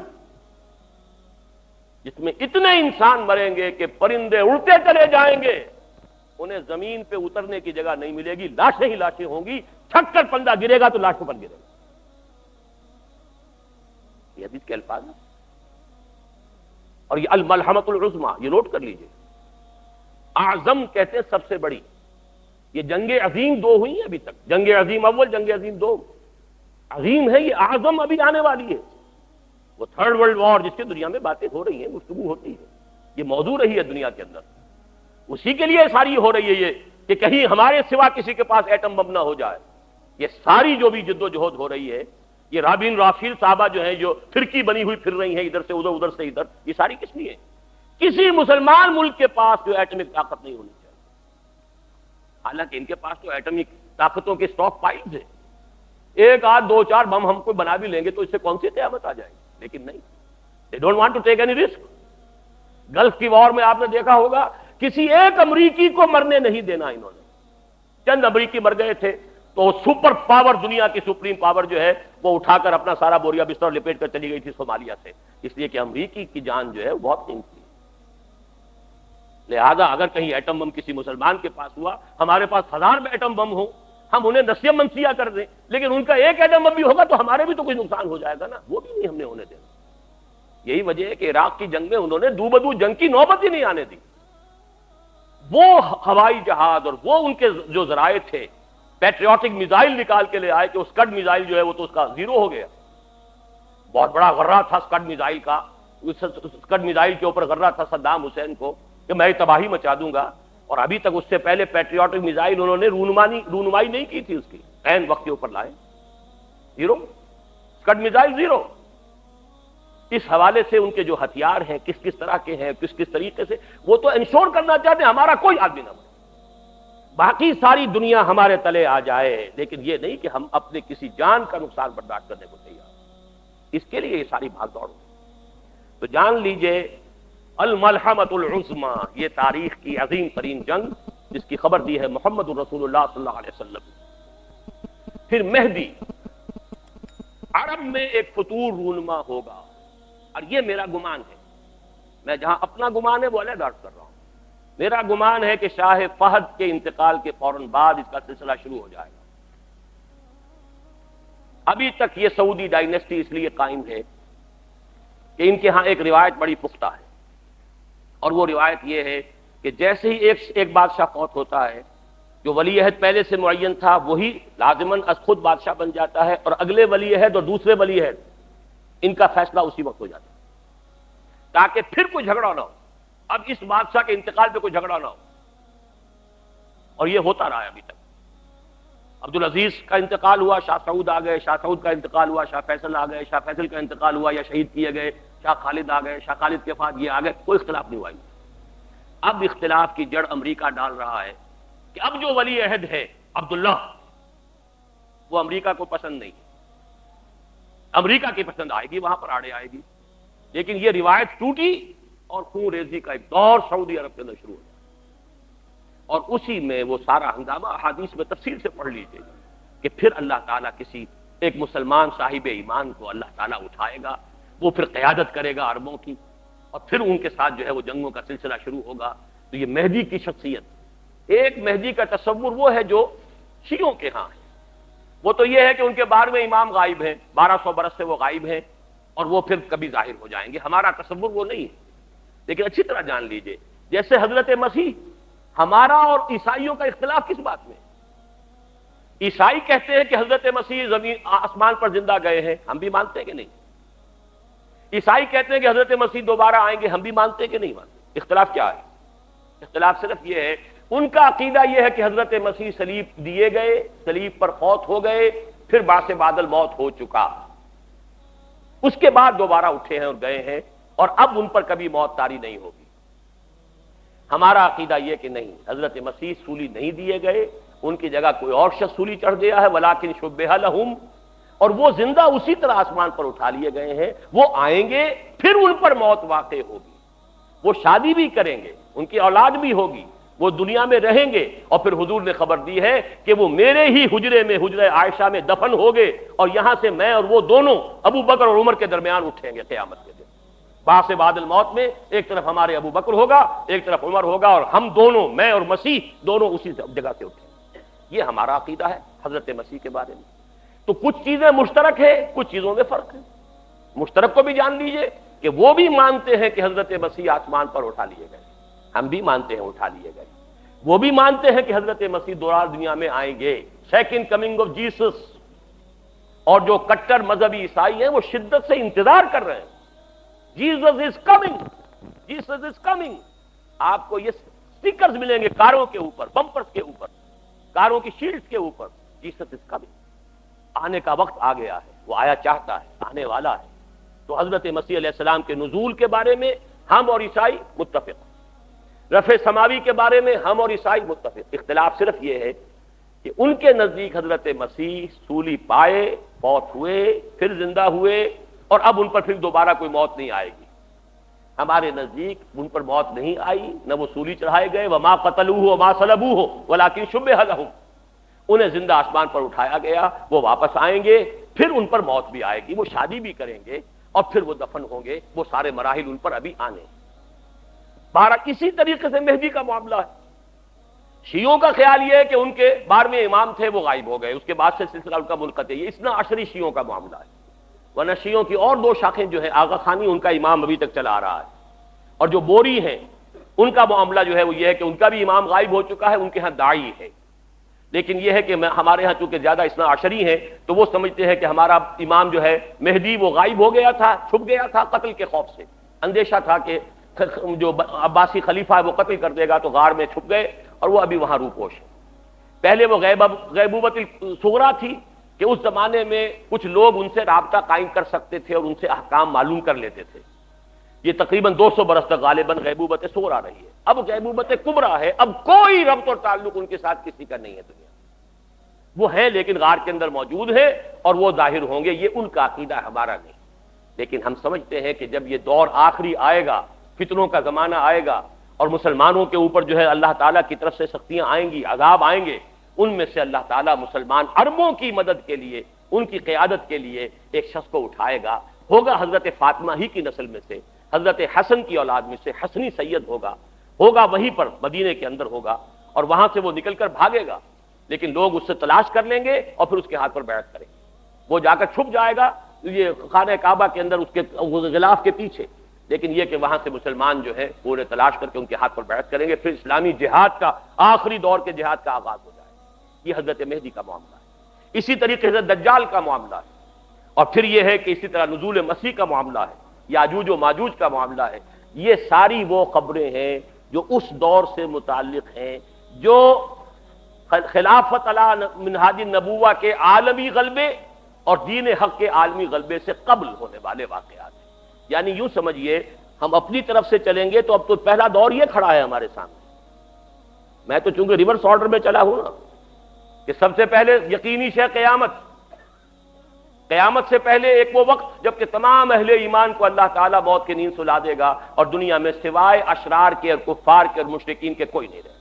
جس میں اتنے انسان مریں گے کہ پرندے اڑتے چلے جائیں گے، انہیں زمین پہ اترنے کی جگہ نہیں ملے گی، لاشیں ہی لاشیں ہوں گی، چھک کر پندہ گرے گا تو لاشوں پر گرے گا۔ یہ حدیث کے الفاظ ہیں، اور یہ الملحمۃ العظمی، یہ نوٹ کر لیجئے۔ اعظم کہتے ہیں سب سے بڑی، یہ جنگ عظیم دو ہوئی ہیں ابھی تک، جنگ عظیم اول، جنگ عظیم دو، عظیم ہے یہ، اعظم ابھی آنے والی ہے، وہ تھرڈ ورلڈ وار جس کی دنیا میں باتیں ہو رہی ہیں، گفتگو ہوتی ہے، یہ موضوع رہی ہے دنیا کے اندر، اسی کے لیے ساری ہو رہی ہے یہ کہ کہیں ہمارے سوا کسی کے پاس ایٹم بم نہ ہو جائے۔ یہ ساری جو بھی جد و جہد ہو رہی ہے، یہ رابین رافیل صاحبہ جو ہیں جو فرقی بنی ہوئی پھر رہی ہیں ادھر سے ادھر، ادھر سے ادھر، یہ ساری کس لیے؟ کسی مسلمان ملک کے پاس جو ایٹمک طاقت نہیں ہونی چاہیے، حالانکہ ان کے پاس تو ایٹمک طاقتوں کے اسٹاک پائلز ہیں، ایک آدھ دو چار بم ہم کوئی بنا بھی لیں گے تو اس سے کون سی قیامت آ جائے گی، لیکن نہیں، they don't want to take any risk۔ Golf کی وار میں آپ نے دیکھا ہوگا کسی ایک امریکی کو مرنے نہیں دینا انہوں نے، چند امریکی مر گئے تھے تو سپر پاور، دنیا کی سپریم پاور جو ہے وہ اٹھا کر اپنا سارا بوریا بستر لپیٹ کر چلی گئی تھی صومالیہ سے، اس لیے کہ امریکی کی جان جو ہے وہ بہت قیمتی ہے۔ لہذا اگر کہیں ایٹم بم کسی مسلمان کے پاس ہوا، ہمارے پاس 1000 ایٹم بم ہوں، ہم انہیں نسیہ منسیہ کر دیں، لیکن ان کا ایک ایٹم بم بھی ہوگا تو ہمارے بھی تو کوئی نقصان ہو جائے گا نا، وہ بھی نہیں ہم نے ہونے دینا۔ یہی وجہ ہے کہ عراق کی جنگ میں انہوں نے دو بدو جنگ کی نوبت ہی نہیں آنے دی۔ وہ ہوائی جہاز اور وہ ان کے جو ذرائع تھے، پیٹریوٹک میزائل نکال کے لے آئے کہ اسکڈ میزائل جو ہے وہ تو اس کا زیرو ہو گیا، بہت بڑا غرہ تھا اسکڈ میزائل کا، اسکڈ میزائل کے اوپر غرہ تھا صدام حسین کو کہ میں تباہی مچا دوں گا، اور ابھی تک اس سے پہلے پیٹریوٹک میزائل انہوں نے رونمائی نہیں کی تھی، اس کی عین وقت کے اوپر لائے، زیرو، اسکڈ میزائل زیرو۔ اس حوالے سے ان کے جو ہتھیار ہیں کس کس طرح کے ہیں، کس کس طریقے سے، وہ تو انشور کرنا چاہتے ہیں ہمارا کوئی آدمی نہ مرے، باقی ساری دنیا ہمارے تلے آ جائے، لیکن یہ نہیں کہ ہم اپنے کسی جان کا نقصان برداشت کرنے کو تیار، اس کے لیے یہ ساری بھاگ دوڑ ہوئی۔ تو جان لیجئے الملحمۃ العظمی، یہ تاریخ کی عظیم ترین جنگ جس کی خبر دی ہے محمد الرسول اللہ صلی اللہ علیہ وسلم۔ پھر مہدی، عرب میں ایک فطور رونما ہوگا، اور یہ میرا گمان ہے، میں جہاں اپنا گمان ہے وہ علیحدہ عرض کر رہا ہوں، میرا گمان ہے کہ شاہ فہد کے انتقال کے فوراً بعد اس کا سلسلہ شروع ہو جائے گا۔ ابھی تک یہ سعودی ڈائنیسٹی اس لیے قائم ہے کہ ان کے ہاں ایک روایت بڑی پختہ ہے، اور وہ روایت یہ ہے کہ جیسے ہی ایک بادشاہ فوت ہوتا ہے، جو ولی عہد پہلے سے معین تھا وہی لازماً از خود بادشاہ بن جاتا ہے، اور اگلے ولی عہد اور دوسرے ولی عہد ان کا فیصلہ اسی وقت ہو جاتا ہے، تاکہ پھر کوئی جھگڑا نہ ہو، اب اس بادشاہ کے انتقال پہ کوئی جھگڑا نہ ہو، اور یہ ہوتا رہا ہے ابھی تک۔ عبدالعزیز کا انتقال ہوا، شاہ سعود آ گئے، شاہ سعود کا انتقال ہوا، شاہ فیصل آ گئے، شاہ فیصل کا انتقال ہوا یا شہید کیے گئے، شاہ خالد آ گئے، شاہ خالد کے بعد یہ آ گئے، کوئی اختلاف نہیں ہوا۔ اب اختلاف کی جڑ امریکہ ڈال رہا ہے کہ اب جو ولی عہد ہے عبداللہ، وہ امریکہ کو پسند نہیں، امریکہ کی پسند آئے گی، وہاں پر آڑے آئے گی، لیکن یہ روایت ٹوٹی اور خون ریزی کا ایک دور سعودی عرب کے اندر شروع ہو گیا، اور اسی میں وہ سارا ہنگامہ احادیث میں تفصیل سے پڑھ لیجیے کہ پھر اللہ تعالیٰ کسی ایک مسلمان صاحب ایمان کو اللہ تعالیٰ اٹھائے گا، وہ پھر قیادت کرے گا عربوں کی، اور پھر ان کے ساتھ جو ہے وہ جنگوں کا سلسلہ شروع ہوگا۔ تو یہ مہدی کی شخصیت، ایک مہدی کا تصور وہ ہے جو شیعوں کے ہاں ہے، وہ تو یہ ہے کہ ان کے بارے میں امام غائب ہیں، 1200 برس سے وہ غائب ہیں، اور وہ پھر کبھی ظاہر ہو جائیں گے، ہمارا تصور وہ نہیں ہے۔ لیکن اچھی طرح جان لیجئے، جیسے حضرت مسیح، ہمارا اور عیسائیوں کا اختلاف کس بات میں؟ عیسائی کہتے ہیں کہ حضرت مسیح زمین آسمان پر زندہ گئے ہیں، ہم بھی مانتے ہیں کہ نہیں؟ عیسائی کہتے ہیں کہ حضرت مسیح دوبارہ آئیں گے، ہم بھی مانتے ہیں کہ نہیں مانتے؟ اختلاف کیا ہے؟ اختلاف صرف یہ ہے، ان کا عقیدہ یہ ہے کہ حضرت مسیح صلیب دیے گئے، صلیب پر فوت ہو گئے، پھر باعث بادل موت ہو چکا، اس کے بعد دوبارہ اٹھے ہیں اور گئے ہیں، اور اب ان پر کبھی موت طاری نہیں ہوگی۔ ہمارا عقیدہ یہ کہ نہیں، حضرت مسیح سولی نہیں دیے گئے، ان کی جگہ کوئی اور شخص سولی چڑھ گیا ہے، ولیکن شبہ لہم، اور وہ زندہ اسی طرح آسمان پر اٹھا لیے گئے ہیں، وہ آئیں گے، پھر ان پر موت واقع ہوگی، وہ شادی بھی کریں گے، ان کی اولاد بھی ہوگی، وہ دنیا میں رہیں گے، اور پھر حضور نے خبر دی ہے کہ وہ میرے ہی حجرے میں، حجرہ عائشہ میں دفن ہو گئے، اور یہاں سے میں اور وہ دونوں ابو بکر اور عمر کے درمیان اٹھیں گے قیامت کے دن۔ بعث بعد الموت میں ایک طرف ہمارے ابو بکر ہوگا، ایک طرف عمر ہوگا، اور ہم دونوں، میں اور مسیح دونوں اسی جگہ سے اٹھیں گے۔ یہ ہمارا عقیدہ ہے حضرت مسیح کے بارے میں۔ تو کچھ چیزیں مشترک ہے، کچھ چیزوں میں فرق ہے۔ مشترک کو بھی جان لیجئے کہ وہ بھی مانتے ہیں کہ حضرت مسیح آسمان پر اٹھا لیے گئے، ہم بھی مانتے ہیں اٹھا لیے گئے۔ وہ بھی مانتے ہیں کہ حضرت مسیح دوبارہ دنیا میں آئیں گے، سیکنڈ کمنگ آف جیسس۔ اور جو کٹر مذہبی عیسائی ہیں وہ شدت سے انتظار کر رہے ہیں، Jesus is coming, Jesus is coming. آپ کو یہ سٹیکرز ملیں گے کاروں کے اوپر، بمپرز کے اوپر، کاروں کی شیلڈز کے اوپر، جیسس از کمنگ۔ آنے کا وقت آ گیا ہے، وہ آیا چاہتا ہے، آنے والا ہے۔ تو حضرت مسیح علیہ السلام کے نزول کے بارے میں ہم اور عیسائی متفق ہیں، رفع سماوی کے بارے میں ہم اور عیسائی متفق۔ اختلاف صرف یہ ہے کہ ان کے نزدیک حضرت مسیح سولی پائے، فوت ہوئے، پھر زندہ ہوئے، اور اب ان پر پھر دوبارہ کوئی موت نہیں آئے گی۔ ہمارے نزدیک ان پر موت نہیں آئی، نہ وہ سولی چڑھائے گئے، وما قتلوہ وما صلبوہ ولکن شبہ لہم۔ انہیں زندہ آسمان پر اٹھایا گیا، وہ واپس آئیں گے، پھر ان پر موت بھی آئے گی، وہ شادی بھی کریں گے، اور پھر وہ دفن ہوں گے۔ وہ سارے مراحل ان پر ابھی آنے ہیں۔ بہرحال اسی طریقے سے مہدی کا معاملہ ہے۔ شیعوں کا خیال یہ ہے کہ ان کے 12ویں امام تھے، وہ غائب ہو گئے، اس کے بعد سے سلسلہ ان کا منقطع۔ یہ اثنا عشری شیعوں کا معاملہ ہے، ورنہ شیعوں کی اور 2 شاخیں جو ہیں، آغا خانی ان کا امام ابھی تک چلا آ رہا ہے، اور جو بوری ہیں ان کا معاملہ جو ہے وہ یہ ہے کہ ان کا بھی امام غائب ہو چکا ہے، ان کے ہاں داعی ہے۔ لیکن یہ ہے کہ ہمارے ہاں چونکہ زیادہ اثنا عشری ہیں تو وہ سمجھتے ہیں کہ ہمارا امام جو ہے مہدی وہ غائب ہو گیا تھا، چھپ گیا تھا قتل کے خوف سے، اندیشہ تھا کہ جو عباسی خلیفہ ہے وہ قتل کر دے گا، تو غار میں چھپ گئے، اور وہ ابھی وہاں روپوش ہے۔ پہلے وہ غیبوبت الصغریٰ تھی کہ اس زمانے میں کچھ لوگ ان سے رابطہ قائم کر سکتے تھے اور ان سے احکام معلوم کر لیتے تھے۔ یہ تقریباً 200 برس تک غالباً غیبوبت صغریٰ رہی ہے۔ اب غیبوبت کبریٰ ہے، اب کوئی ربط اور تعلق ان کے ساتھ کسی کا نہیں ہے دنیا۔ وہ ہیں لیکن غار کے اندر موجود ہے، اور وہ ظاہر ہوں گے، یہ ان کا عقیدہ ہے، ہمارا نہیں۔ لیکن ہم سمجھتے ہیں کہ جب یہ دور آخری آئے گا، فتنوں کا زمانہ آئے گا، اور مسلمانوں کے اوپر جو ہے اللہ تعالیٰ کی طرف سے سختیاں آئیں گی، عذاب آئیں گے، ان میں سے اللہ تعالیٰ مسلمان عربوں کی مدد کے لیے، ان کی قیادت کے لیے ایک شخص کو اٹھائے گا۔ ہوگا حضرت فاطمہ ہی کی نسل میں سے، حضرت حسن کی اولاد میں سے حسنی سید ہوگا وہیں پر مدینے کے اندر ہوگا، اور وہاں سے وہ نکل کر بھاگے گا، لیکن لوگ اس سے تلاش کر لیں گے اور پھر اس کے ہاتھ پر بیعت کریں گے۔ وہ جا کر چھپ جائے گا یہ خانہ کعبہ کے اندر اس کے غلاف کے پیچھے، لیکن یہ کہ وہاں سے مسلمان جو ہے پورے تلاش کر کے ان کے ہاتھ پر بیعت کریں گے، پھر اسلامی جہاد کا آخری دور کے جہاد کا آغاز ہو جائے گا۔ یہ حضرت مہدی کا معاملہ ہے۔ اسی طریقے سے دجال کا معاملہ ہے، اور پھر یہ ہے کہ اسی طرح نزول مسیح کا معاملہ ہے، یاجوج و ماجوج کا معاملہ ہے۔ یہ ساری وہ خبریں ہیں جو اس دور سے متعلق ہیں، جو خلافت علی منہاج النبوہ کے عالمی غلبے اور دین حق کے عالمی غلبے سے قبل ہونے والے واقعات ہیں۔ یعنی یوں سمجھیے ہم اپنی طرف سے چلیں گے تو اب تو پہلا دور یہ کھڑا ہے ہمارے سامنے۔ میں تو چونکہ ریورس آرڈر میں چلا ہوں نا، کہ سب سے پہلے یقینی شے قیامت، قیامت سے پہلے ایک وہ وقت جب کہ تمام اہل ایمان کو اللہ تعالیٰ موت کی نیند سلا دے گا، اور دنیا میں سوائے اشرار کے اور کفار کے اور مشرکین کے کوئی نہیں رہے گا۔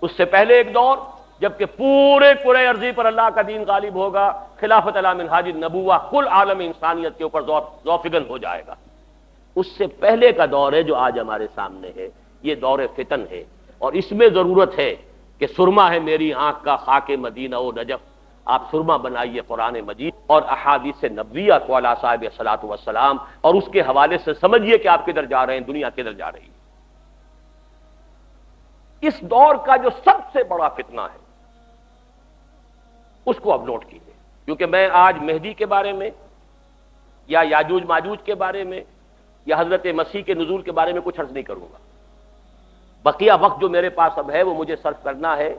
اس سے پہلے ایک دور جب کہ پورے کرۂ ارضی پر اللہ کا دین غالب ہوگا، خلافت علی منہاج النبوہ کل عالم انسانیت کے اوپر ذوفگن ہو جائے گا۔ اس سے پہلے کا دور ہے جو آج ہمارے سامنے ہے، یہ دور فتن ہے، اور اس میں ضرورت ہے کہ سرما ہے میری آنکھ کا خاک مدینہ و نجف، آپ سرما بنائیے قرآن مجید اور احادیث نبویہ کو علی صاحب الصلاۃ والسلام، اور اس کے حوالے سے سمجھیے کہ آپ کدھر جا رہے ہیں، دنیا کدھر جا رہی ہے۔ اس دور کا جو سب سے بڑا فتنہ ہے اس کو اب نوٹ کیجیے، کیونکہ میں آج مہدی کے بارے میں یا یاجوج ماجوج کے بارے میں یا حضرت مسیح کے نزول کے بارے میں کچھ عرض نہیں کروں گا۔ بقیہ وقت جو میرے پاس اب ہے وہ مجھے صرف کرنا ہے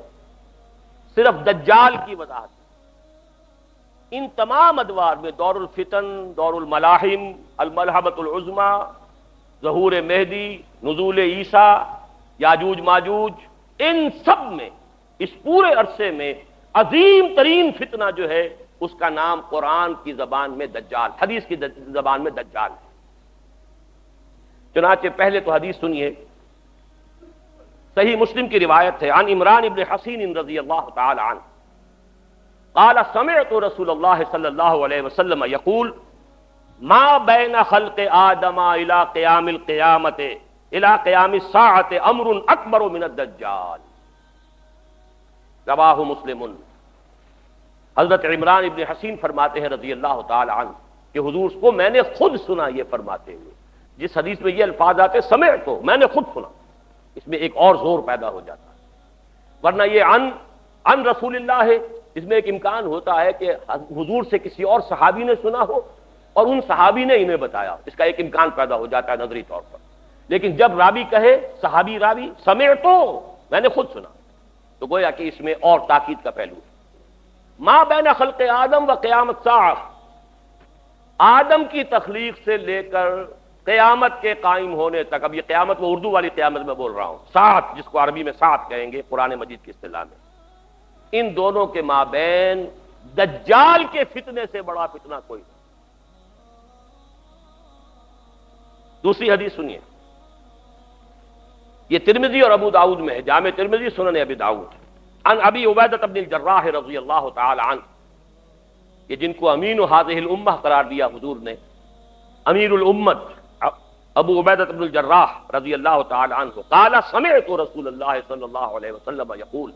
صرف دجال کی وضاحت۔ ان تمام ادوار میں دور الفتن، دور الملاحم، الملحمۃ العظمیٰ، ظہور مہدی، نزول عیسیٰ، یاجوج ماجوج، ان سب میں اس پورے عرصے میں عظیم ترین فتنہ جو ہے اس کا نام قرآن کی زبان میں دجال، حدیث کی زبان میں دجال ہے۔ چنانچہ پہلے تو حدیث سنیے صحیح مسلم کی روایت ہے، عن عمران ابن حسین رضی اللہ تعالی عنہ قال سمعت رسول اللہ صلی اللہ علیہ وسلم یقول ما بین خلق آدم الى قیام القیامت الى قیام الساعۃ امر اکبر من الدجال، رواہ مسلم۔ حضرت عمران ابن حسین فرماتے ہیں رضی اللہ تعالی عنہ کہ حضور کو میں نے خود سنا یہ فرماتے ہوئے۔ جس حدیث میں یہ الفاظ آتے سمعت تو میں نے خود سنا، اس میں ایک اور زور پیدا ہو جاتا ہے، ورنہ یہ عن رسول اللہ ہے، اس میں ایک امکان ہوتا ہے کہ حضور سے کسی اور صحابی نے سنا ہو اور ان صحابی نے انہیں بتایا، اس کا ایک امکان پیدا ہو جاتا ہے نظری طور پر۔ لیکن جب راوی کہے، صحابی راوی سمعت تو میں نے خود سنا، تو گویا کہ اس میں اور تاکید کا پہلو ہے۔ ما بین خلق آدم و قیامت الساعہ، آدم کی تخلیق سے لے کر قیامت کے قائم ہونے تک، اب یہ قیامت وہ اردو والی قیامت میں بول رہا ہوں، ساعت جس کو عربی میں ساعت کہیں گے قرآن مجید کی اصطلاح میں، ان دونوں کے مابین دجال کے فتنے سے بڑا فتنہ کوئی نہیں۔ دوسری حدیث سنیے، یہ ترمذی اور ابو داؤد میں ہے، جامع ترمذی، سنن ابی داؤد، عن ابی عبیدہ بن الجراح رضی اللہ تعالی عنہ، یہ جن کو امین هذه الامہ قرار دیا حضور نے، امیر الامت ابو عبیدہ بن الجراح رضی اللہ تعالی عنہ، قال سمعت رسول اللہ صلی اللہ علیہ وسلم یقول،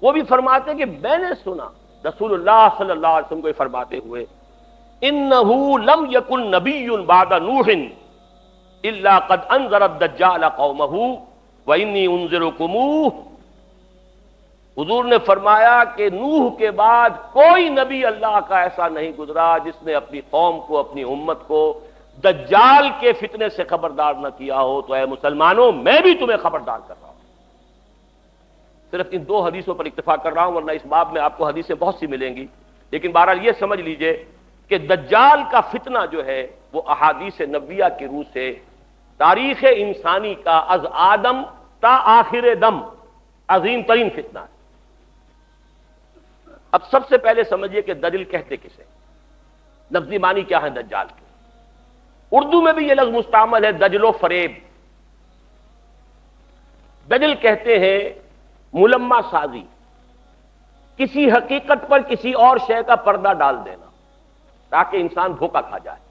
وہ بھی فرماتے ہیں کہ میں نے سنا رسول اللہ صلی اللہ علیہ وسلم کو فرماتے ہوئے، انہ لم یکن نبی بعد نوح الا قد انذر الدجال قومہ وانی انذرکموہ۔ حضور نے فرمایا کہ نوح کے بعد کوئی نبی اللہ کا ایسا نہیں گزرا جس نے اپنی قوم کو، اپنی امت کو دجال کے فتنے سے خبردار نہ کیا ہو، تو اے مسلمانوں میں بھی تمہیں خبردار کر رہا ہوں۔ صرف ان دو حدیثوں پر اکتفا کر رہا ہوں، ورنہ اس باب میں آپ کو حدیثیں بہت سی ملیں گی، لیکن بہرحال یہ سمجھ لیجئے کہ دجال کا فتنہ جو ہے وہ احادیث نبویہ کی روح سے تاریخ انسانی کا از آدم تا آخر دم عظیم ترین فتنہ ہے۔ اب سب سے پہلے سمجھیے کہ دجل کہتے کسے، لفظی معنی کیا ہے دجال کے؟ اردو میں بھی یہ لفظ مستعمل ہے، دجل و فریب۔ دجل کہتے ہیں ملمہ سازی، کسی حقیقت پر کسی اور شے کا پردہ ڈال دینا تاکہ انسان دھوکہ کھا جائے۔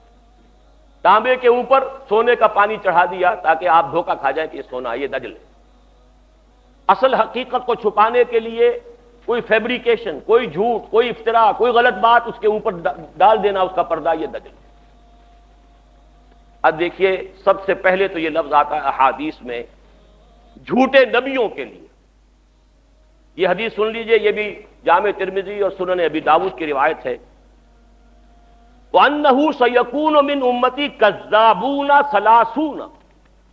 تانبے کے اوپر سونے کا پانی چڑھا دیا تاکہ آپ دھوکہ کھا جائیں کہ یہ سونا، یہ دجل ہے۔ اصل حقیقت کو چھپانے کے لیے کوئی فیبریکیشن، کوئی جھوٹ، کوئی افتراء، کوئی غلط بات اس کے اوپر ڈال دینا اس کا پردہ، یہ دجل ہے۔ اب دیکھیے سب سے پہلے تو یہ لفظ آتا ہے احادیث میں جھوٹے نبیوں کے لیے۔ یہ حدیث سن لیجئے، یہ بھی جامع ترمذی اور سنن ابی داؤد کی روایت ہے، وَأَنَّهُ سَيَكُونُ مِنْ أُمَّتِي كَذَّابُونَ ثَلَاثُونَ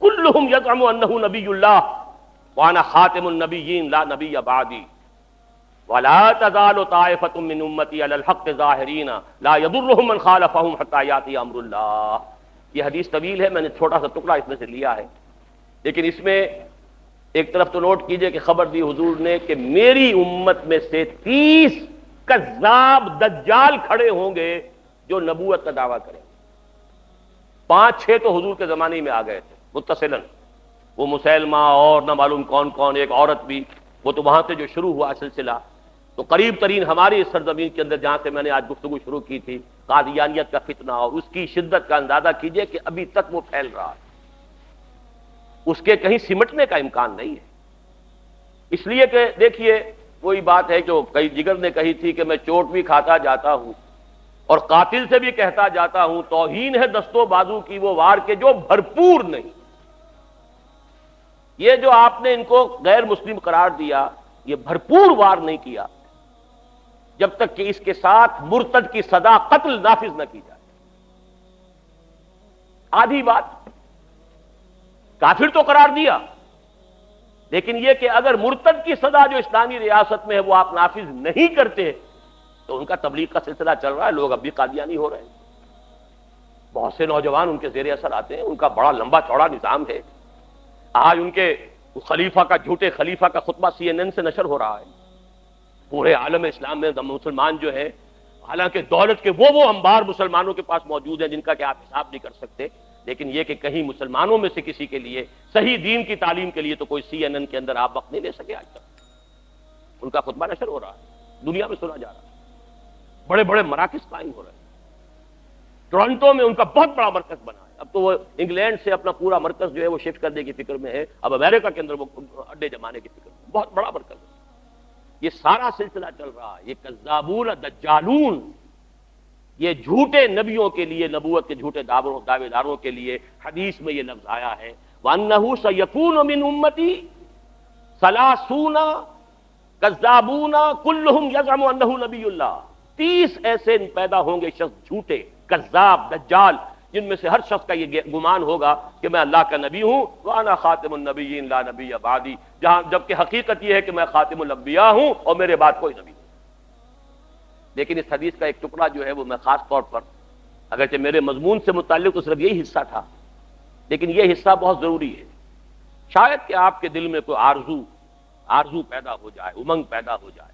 كُلُّهُمْ يَزْعُمُ أَنَّهُ نَبِيُّ اللَّهِ وَأَنَا خَاتِمُ النَّبِيِّينَ لَا نَبِيَّ بَعْدِي وَلَا تَزَالُ طَائِفَةٌ مِّنْ أُمَّتِي عَلَى الْحَقِّ ظَاهِرِينَ لَا يَضُرُّهُم مَّنْ خَالَفَهُمْ حَتَّىٰ يَأْتِيَ أَمْرُ اللَّهِ۔ یہ حدیث طویل ہے، میں نے چھوٹا سا ٹکڑا اس میں سے لیا ہے، لیکن اس میں ایک طرف تو نوٹ کیجئے کہ خبر دی حضور نے کہ میری امت میں سے 30 کذاب دجال کھڑے ہوں گے جو نبوت کا دعویٰ کریں گے۔ 5-6 تو حضور کے زمانے میں آ گئے تھے متصلاً، وہ مسیلمہ اور نہ معلوم کون کون، ایک عورت بھی، وہ تو وہاں سے جو شروع ہوا سلسلہ، تو قریب ترین ہماری اس سرزمین کے اندر جہاں سے میں نے آج گفتگو شروع کی تھی، قادیانیت کا فتنہ، اور اس کی شدت کا اندازہ کیجئے کہ ابھی تک وہ پھیل رہا ہے، اس کے کہیں سمٹنے کا امکان نہیں ہے۔ اس لیے کہ دیکھیے وہی بات ہے جو کئی جگر نے کہی تھی کہ میں چوٹ بھی کھاتا جاتا ہوں اور قاتل سے بھی کہتا جاتا ہوں، توہین ہے دست و بازو کی وہ وار کے جو بھرپور نہیں۔ یہ جو آپ نے ان کو غیر مسلم قرار دیا، یہ بھرپور وار نہیں کیا جب تک کہ اس کے ساتھ مرتد کی سزا قتل نافذ نہ کی جائے۔ آدھی بات کافر تو قرار دیا، لیکن یہ کہ اگر مرتد کی سزا جو اسلامی ریاست میں ہے وہ آپ نافذ نہیں کرتے تو ان کا تبلیغ کا سلسلہ چل رہا ہے، لوگ اب بھی قادیانی ہو رہے ہیں، بہت سے نوجوان ان کے زیر اثر آتے ہیں، ان کا بڑا لمبا چوڑا نظام ہے۔ آج ان کے خلیفہ کا، جھوٹے خلیفہ کا خطبہ CNN سے نشر ہو رہا ہے۔ پورے عالم اسلام میں مسلمان جو ہیں، حالانکہ دولت کے وہ انبار مسلمانوں کے پاس موجود ہیں جن کا کہ آپ حساب نہیں کر سکتے، لیکن یہ کہ کہیں مسلمانوں میں سے کسی کے لیے صحیح دین کی تعلیم کے لیے تو کوئی CNN کے اندر آپ وقت نہیں لے سکے آج تک. ان کا خطبہ نشر ہو رہا ہے, دنیا میں سنا جا رہا ہے, بڑے بڑے مراکز قائم ہو رہے ہیں. ٹورنٹو میں ان کا بہت بڑا مرکز بنا ہے. اب تو وہ انگلینڈ سے اپنا پورا مرکز جو ہے وہ شفٹ کرنے کی فکر میں ہے, اب امریکہ کے اندر وہ اڈے جمانے کی فکر میں, بہت بڑا مرکز ہے. یہ سارا سلسلہ چل رہا ہے. یہ کذابون دجالون, یہ جھوٹے نبیوں کے لیے, نبوت کے جھوٹے دعوے داروں کے لیے حدیث میں یہ لفظ آیا ہے, وَأَنَّهُ سَيَكُونُ مِنْ أُمَّتِي ثَلَاثُونَ كَذَّابُونَ كُلُّهُمْ يَزْعُمُ أَنَّهُ نَبِيُّ اللَّهِ. 30 ایسے پیدا ہوں گے شخص جھوٹے, کذاب, دجال, جن میں سے ہر شخص کا یہ گمان ہوگا کہ میں اللہ کا نبی ہوں, وَأَنَا خَاتِمُ النَّبِيِّينَ لَا نَبِيَّ بَعْدِي, جبکہ حقیقت یہ ہے کہ میں خاتم الانبیاء ہوں اور میرے بعد کوئی نبی نہیں. لیکن اس حدیث کا ایک ٹکڑا جو ہے وہ میں خاص طور پر, اگرچہ میرے مضمون سے متعلق تو صرف یہی حصہ تھا, لیکن یہ حصہ بہت ضروری ہے. شاید کہ آپ کے دل میں کوئی آرزو پیدا ہو جائے, امنگ پیدا ہو جائے.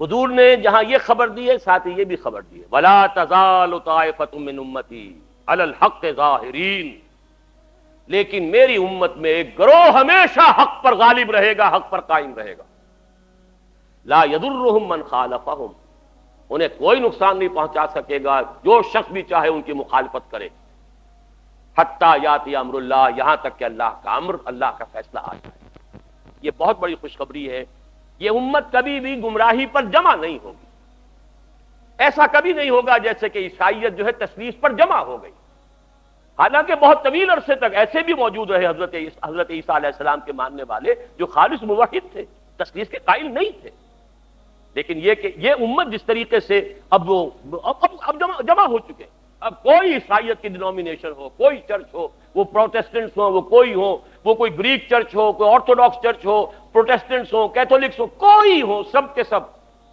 حضور نے جہاں یہ خبر دی ہے ساتھ ہی یہ بھی خبر دی ہے, وَلَا تَزَالُ طَائِفَةٌ مِّنْ أُمَّتِي عَلَى الْحَقِّ ظَاهِرِينَ, لیکن میری امت میں ایک گروہ ہمیشہ حق پر غالب رہے گا, حق پر قائم رہے گا. لا يضرهم من خالفهم, انہیں کوئی نقصان نہیں پہنچا سکے گا جو شخص بھی چاہے ان کی مخالفت کرے, حتیٰ یاتی امر اللہ, یہاں تک کہ اللہ کا امر, اللہ کا فیصلہ آ جائے. یہ بہت بڑی خوشخبری ہے. یہ امت کبھی بھی گمراہی پر جمع نہیں ہوگی. ایسا کبھی نہیں ہوگا جیسے کہ عیسائیت جو ہے تثلیث پر جمع ہو گئی. حالانکہ بہت طویل عرصے تک ایسے بھی موجود رہے حضرت عیسیٰ علیہ السلام کے ماننے والے جو خالص موحد تھے, تثلیث کے قائل نہیں تھے. لیکن یہ کہ یہ امت جس طریقے سے اب جمع ہو چکے, اب کوئی عیسائیت کی ڈینومینیشن ہو, کوئی چرچ ہو, وہ پروٹیسٹنٹس ہوں, وہ کوئی گریک چرچ ہو, کوئی آرتھوڈاکس چرچ ہو, پروٹیسٹنٹس ہوں, کیتھولکس ہو, کوئی ہو, سب کے سب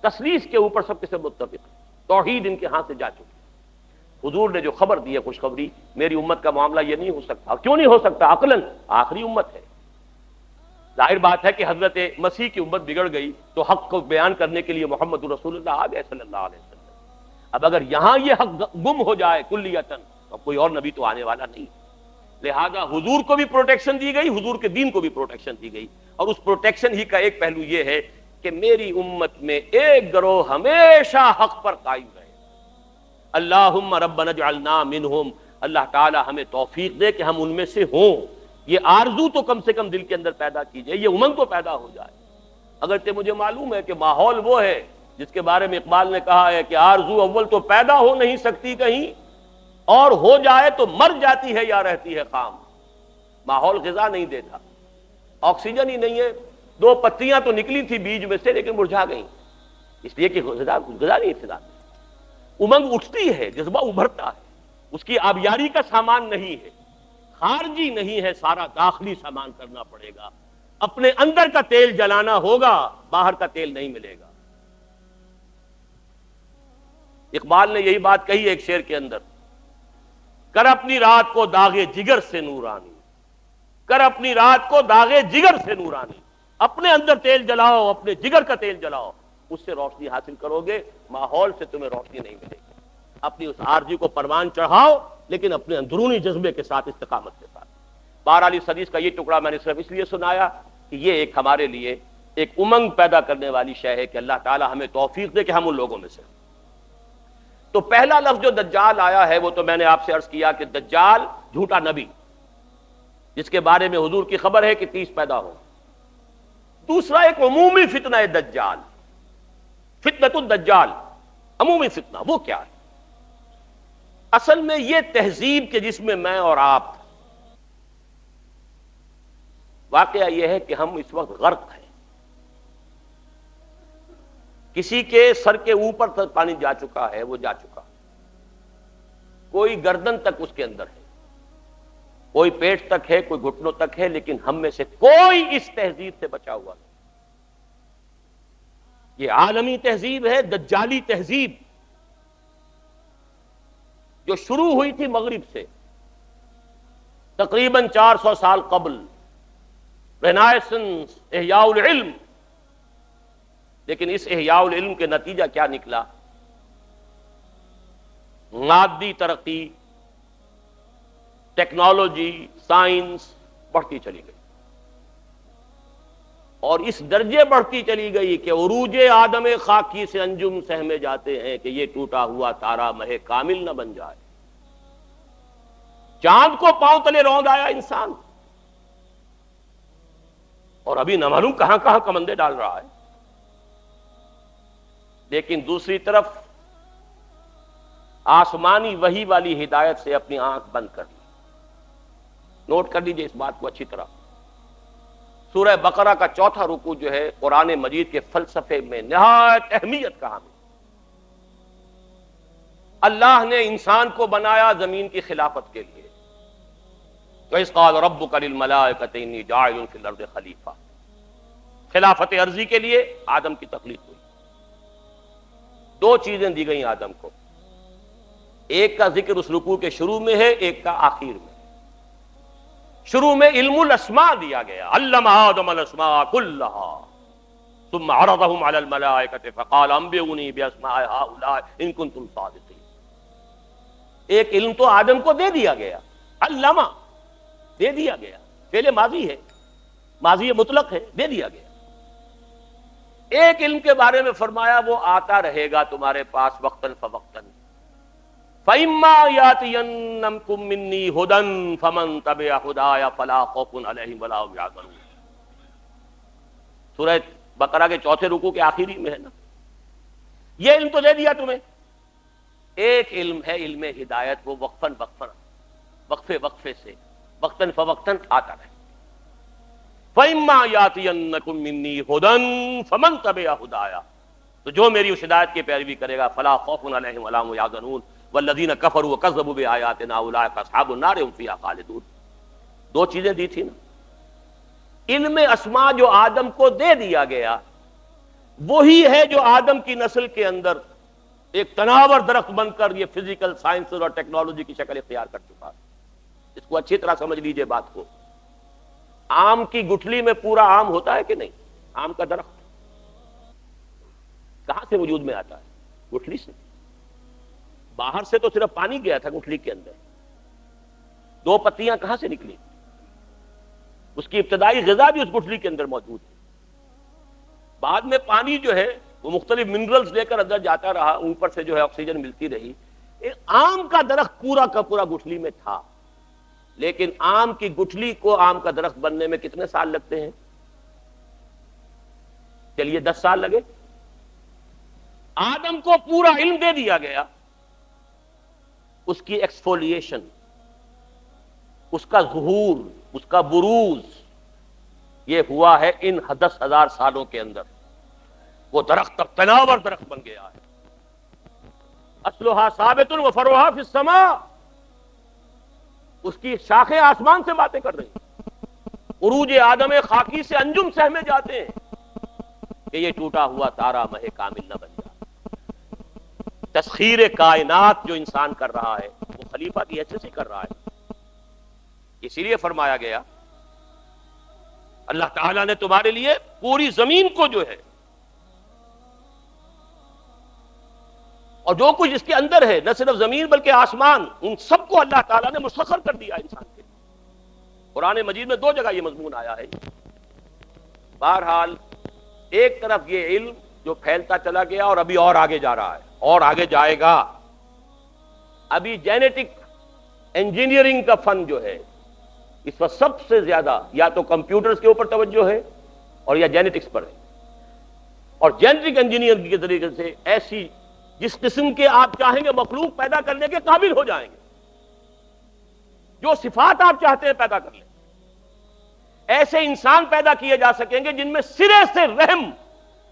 تثلیث کے اوپر سب کے سب متفق. توحید ان کے ہاتھ سے جا چکی. حضور نے جو خبر دی ہے خوشخبری, میری امت کا معاملہ یہ نہیں ہو سکتا. کیوں نہیں ہو سکتا؟ عقلاً آخری امت ہے. ظاہر بات ہے کہ حضرت مسیح کی امت بگڑ گئی تو حق کو بیان کرنے کے لیے محمد رسول اللہ آ گئے صلی اللہ علیہ وسلم. اب اگر یہاں یہ حق گم ہو جائے کلیتاً تو کوئی اور نبی تو آنے والا نہیں. لہذا حضور کو بھی پروٹیکشن دی گئی, حضور کے دین کو بھی پروٹیکشن دی گئی. اور اس پروٹیکشن ہی کا ایک پہلو یہ ہے کہ میری امت میں ایک گروہ ہمیشہ حق پر قائم رہے. اللہم ربنا اجعلنا منہم, اللہ تعالی ہمیں توفیق دے کہ ہم ان میں سے ہوں. یہ آرزو تو کم سے کم دل کے اندر پیدا کیجئے, یہ امنگ تو پیدا ہو جائے. اگرچہ مجھے معلوم ہے کہ ماحول وہ ہے جس کے بارے میں اقبال نے کہا ہے کہ آرزو اول تو پیدا ہو نہیں سکتی کہیں, اور ہو جائے تو مر جاتی ہے یا رہتی ہے خام. ماحول غذا نہیں دیتا, آکسیجن ہی نہیں ہے. 2 پتیاں تو نکلی تھی بیج میں سے لیکن مرجھا گئیں, اس لیے کہ غذا نہیں ابتدا. امنگ اٹھتی ہے, جذبہ ابھرتا ہے, اس کی آبیاری کا سامان نہیں ہے, خارجی نہیں ہے, سارا داخلی سامان کرنا پڑے گا. اپنے اندر کا تیل جلانا ہوگا, باہر کا تیل نہیں ملے گا. اقبال نے یہی بات کہی ایک شعر کے اندر, کر اپنی رات کو داغے جگر سے نورانی, کر اپنی رات کو داغے جگر سے نورانی. اپنے اندر تیل جلاؤ, اپنے جگر کا تیل جلاؤ, اس سے روشنی حاصل کرو گے. ماحول سے تمہیں روشنی نہیں ملے گی. اپنی اس آرزی کو پروان چڑھاؤ, لیکن اپنے اندرونی جذبے کے ساتھ, استقامت کے ساتھ. بہرحال اس حدیث کا یہ ٹکڑا میں نے صرف اس لیے سنایا کہ یہ ایک ہمارے لیے ایک امنگ پیدا کرنے والی شے ہے کہ اللہ تعالی ہمیں توفیق دے کہ ہم ان لوگوں میں سے. تو پہلا لفظ جو دجال آیا ہے وہ تو میں نے آپ سے عرض کیا کہ دجال جھوٹا نبی, جس کے بارے میں حضور کی خبر ہے کہ 30 پیدا ہو. دوسرا ایک عمومی فتنہ ہے دجال, فتنۃ الدجال, عمومی فتنہ. وہ کیا ہے؟ اصل میں یہ تہذیب کے جس میں میں اور آپ, واقعہ یہ ہے کہ ہم اس وقت غرق ہیں. کسی کے سر کے اوپر تک پانی جا چکا ہے, وہ جا چکا, کوئی گردن تک اس کے اندر ہے, کوئی پیٹ تک ہے, کوئی گھٹنوں تک ہے, لیکن ہم میں سے کوئی اس تہذیب سے بچا ہوا نہیں. یہ عالمی تہذیب ہے, دجالی تہذیب, جو شروع ہوئی تھی مغرب سے تقریباً 400 سال قبل, رینائسنس, احیاء العلم. لیکن اس احیاء العلم کے نتیجہ کیا نکلا؟ مادی ترقی, ٹیکنالوجی، سائنس بڑھتی چلی گئی، اور اس درجے بڑھتی چلی گئی کہ عروج آدم خاکی سے انجم سہمے جاتے ہیں کہ یہ ٹوٹا ہوا تارا مہ کامل نہ بن جائے۔ چاند کو پاؤں تلے روند آیا انسان، اور ابھی نہ معلوم کہاں کہاں کمندے ڈال رہا ہے۔ لیکن دوسری طرف آسمانی وحی والی ہدایت سے اپنی آنکھ بند کر لی۔ نوٹ کر لیجئے اس بات کو اچھی طرح، سورہ بقرہ کا چوتھا رکوع جو ہے قرآن مجید کے فلسفے میں نہایت اہمیت کا حامل۔ اللہ نے انسان کو بنایا زمین کی خلافت کے لیے، وَإِذْ قَالَ رَبُّكَ لِلْمَلَائِكَةِ إِنِّي جَاعِلٌ فِي الْأَرْضِ خَلِيفَةً، خلافت عرضی کے لیے آدم کی تخلیق ہوئی۔ دو چیزیں دی گئیں آدم کو، ایک کا ذکر اس رکوع کے شروع میں ہے، ایک کا آخر میں۔ شروع میں علم الاسماء دیا گیا، علم آدم الاسماء كلها ثم عرضهم على الملائكة فقال انبئوني باسماء هؤلاء ان كنتم صادقين۔ ایک علم تو آدم کو دے دیا گیا، علمہ دے دیا گیا، فعل ماضی ہے، ماضی مطلق ہے، دے دیا گیا۔ ایک علم کے بارے میں فرمایا وہ آتا رہے گا تمہارے پاس وقتاً فوقتاً، فَإِمَّا يَأْتِيَنَّكُم مِّنِّي هُدًى فَمَن تَبِعَ هُدَايَ فَلَا خَوْفٌ عَلَيْهِمْ وَلَا هُمْ يَحْزَنُونَ۔ سورہ بقرہ کے چوتھے رکوع کے آخری میں ہے نا، یہ علم تو دے دیا تمہیں۔ ایک علم ہے علم ہدایت، وہ وقفاً وقفے سے وقتاً فوقتاً آتا رہے۔ فَإِمَّا يَأْتِيَنَّكُم مِّنِّي هُدًى فَمَن تَبِعَ هُدَايَ، تو جو میری اس ہدایت کی پیروی کرے گا فَلَا خَوْفٌ عَلَيْهِمْ وَلَا هُمْ يَحْزَنُونَ وَالَّذِينَ كَفَرُوا وَكَذَّبُوا بِآيَاتِنَا أُولَٰئِكَ أَصْحَابُ النَّارِ هُمْ فِيهَا خَالِدُونَ۔ دو چیزیں دی تھی نا، علم اسماء جو آدم کو دے دیا گیا وہی ہے جو آدم کی نسل کے اندر ایک تناور درخت بن کر یہ فزیکل سائنسز اور ٹیکنالوجی کی شکل اختیار کر چکا ہے۔ اس کو اچھی طرح سمجھ لیجئے بات کو۔ آم کی گٹھلی میں پورا آم ہوتا ہے کہ نہیں؟ آم کا درخت کہاں سے وجود میں آتا ہے؟ گٹھلی سے۔ باہر سے تو صرف پانی گیا تھا گٹھلی کے اندر، دو پتیاں کہاں سے نکلی؟ اس کی ابتدائی غذا بھی اس گٹھلی کے اندر موجود ہے۔ بعد میں پانی جو ہے وہ مختلف منرلز لے کر اندر جاتا رہا، اوپر سے جو ہے آکسیجن ملتی رہی۔ آم کا درخت پورا کا پورا گٹھلی میں تھا، لیکن آم کی گٹھلی کو آم کا درخت بننے میں کتنے سال لگتے ہیں؟ چلیے 10 سال لگے۔ آدم کو پورا علم دے دیا گیا، اس کی ایکسفولیشن، اس کا ظہور، اس کا بروز یہ ہوا ہے ان 10,000 سالوں کے اندر۔ وہ درخت اب تناور درخت بن گیا ہے، اصلها ثابت وفرعها فی السماء، اس کی شاخیں آسمان سے باتیں کر رہی ہیں۔ عروج آدم خاکی سے انجم سہمے جاتے ہیں کہ یہ ٹوٹا ہوا تارا مہ کامل نہ بن جائے۔ تسخیر کائنات جو انسان کر رہا ہے وہ خلیفہ کی حیثیت سے کر رہا ہے۔ اسی لیے فرمایا گیا اللہ تعالیٰ نے تمہارے لیے پوری زمین کو جو ہے اور جو کچھ اس کے اندر ہے، نہ صرف زمین بلکہ آسمان، ان سب کو اللہ تعالیٰ نے مسخر کر دیا انسان کے۔ قرآن مجید میں 2 جگہ یہ مضمون آیا ہے۔ بہرحال ایک طرف یہ علم جو پھیلتا چلا گیا اور ابھی اور آگے جا رہا ہے اور آگے جائے گا۔ ابھی جینیٹک انجینئرنگ کا فن جو ہے اس وقت سب سے زیادہ یا تو کمپیوٹرز کے اوپر توجہ ہے اور یا جینیٹکس پر ہے، اور جینیٹک انجینئرنگ کے طریقے سے ایسی جس قسم کے آپ چاہیں گے مخلوق پیدا کرنے کے قابل ہو جائیں گے، جو صفات آپ چاہتے ہیں پیدا کر لیں۔ ایسے انسان پیدا کیے جا سکیں گے جن میں سرے سے رحم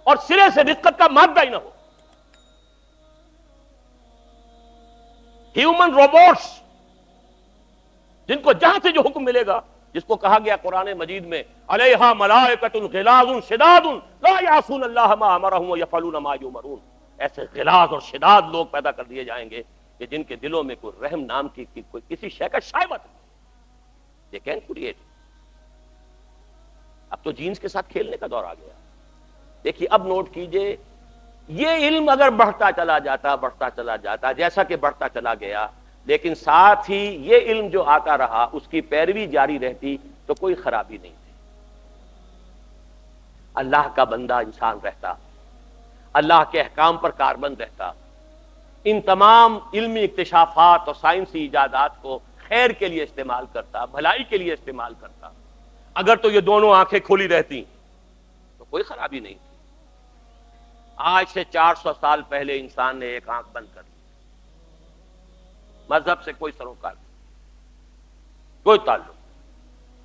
اور سرے سے رقت کا مادہ ہی نہ ہو۔ ہیومن روبوٹس جن کو جہاں سے جو حکم ملے گا، جس کو کہا گیا قرآن مجید میں علیہا ملائکۃ غلاظ شداد لا یعصون اللہ ما امرهم ویفعلون ما یؤمرون، ایسے غلاظ اور شداد لوگ پیدا کر دیے جائیں گے کہ جن کے دلوں میں کوئی رحم نام کی کوئی کسی شے کا شائبہ نہیں۔ They can create. اب تو جینز کے ساتھ کھیلنے کا دور آ گیا۔ دیکھیے اب نوٹ کیجئے، یہ علم اگر بڑھتا چلا جاتا جیسا کہ بڑھتا چلا گیا، لیکن ساتھ ہی یہ علم جو آتا رہا اس کی پیروی جاری رہتی تو کوئی خرابی نہیں تھی. اللہ کا بندہ انسان رہتا، اللہ کے احکام پر کاربند رہتا، ان تمام علمی اکتشافات اور سائنسی ایجادات کو خیر کے لیے استعمال کرتا، بھلائی کے لیے استعمال کرتا. اگر تو یہ دونوں آنکھیں کھلی رہتی تو کوئی خرابی نہیں تھی. آج سے 400 سال پہلے انسان نے ایک آنکھ بند کر لی. مذہب سے کوئی سروکار نہیں، کوئی تعلق.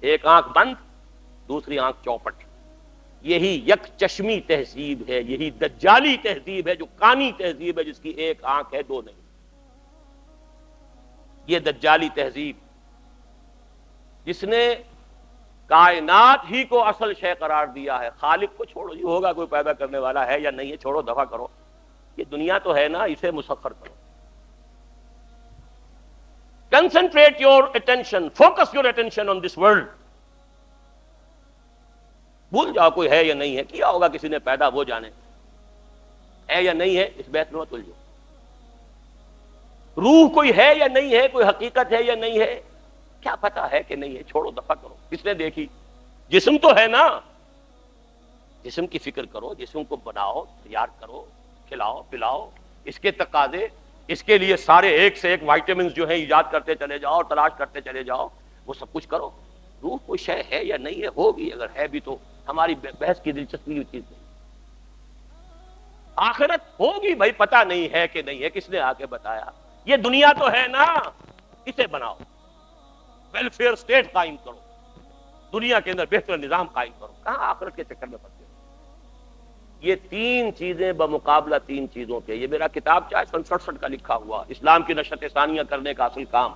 ایک آنکھ بند، دوسری آنکھ چوپٹ. یہی یک چشمی تہذیب ہے، یہی دجالی تہذیب ہے، جو کانی تہذیب ہے جس کی ایک آنکھ ہے دو نہیں. یہ دجالی تہذیب جس نے کائنات ہی کو اصل شے قرار دیا ہے. خالق کو چھوڑو، یہ ہوگا کوئی پیدا کرنے والا ہے یا نہیں ہے، چھوڑو، دفع کرو. یہ دنیا تو ہے نا، اسے مسخر کرو. Concentrate your attention, focus your attention on this world. بھول جاؤ کوئی ہے یا نہیں ہے، کیا ہوگا کسی نے پیدا، وہ جانے. ہے یا نہیں ہے اس بحث میں مت الجھو. روح کوئی ہے یا نہیں ہے، کوئی حقیقت ہے یا نہیں ہے، کیا پتا ہے کہ نہیں ہے، چھوڑو، دفع کرو. کس نے دیکھی؟ جسم تو ہے نا، جسم کی فکر کرو، جسم کو بناؤ، تیار کرو، کھلاؤ پلاؤ، اس کے تقاضے، اس کے لیے سارے ایک سے ایک وائٹامنز جو ہیں ایجاد کرتے چلے جاؤ اور تلاش کرتے چلے جاؤ، وہ سب کچھ کرو. روح کوئی شے ہے یا نہیں ہے؟ ہوگی، اگر ہے بھی تو ہماری بحث کی دلچسپی کی چیز نہیں. آخرت ہوگی بھائی، پتہ نہیں ہے کہ نہیں ہے، کس نے آ کے بتایا. یہ دنیا تو ہے نا، اسے بناؤ، ویلفیئر سٹیٹ قائم کرو، دنیا کے اندر بہتر نظام قائم کرو. کہاں آخرت کے چکر میں پھنسے ہو؟ یہ تین چیزیں بمقابلہ تین چیزوں کے. یہ میرا کتاب چاہے 67 کا لکھا ہوا اسلام کی نشرت ثانیہ کرنے کا اصل کام،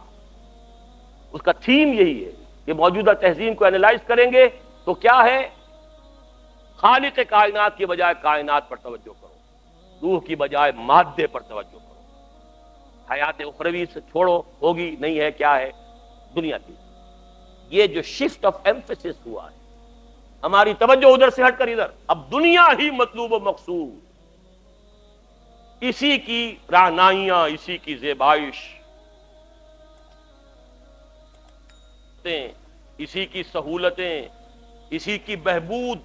اس کا تھیم یہی ہے کہ موجودہ تہذیب کو اینالائز کریں گے تو کیا ہے؟ خالق کائنات کی بجائے کائنات پر توجہ کرو، روح کی بجائے مادے پر توجہ کرو. حیات اخروی سے چھوڑو، ہوگی نہیں ہے، کیا ہے؟ دنیا کی. یہ جو شفٹ آف ایمفیسس ہوا ہے، ہماری توجہ ادھر سے ہٹ کر ادھر، اب دنیا ہی مطلوب و مقصود، اسی کی رہنائیاں، اسی کی زیبائش، اسی کی سہولتیں، اسی کی بہبود.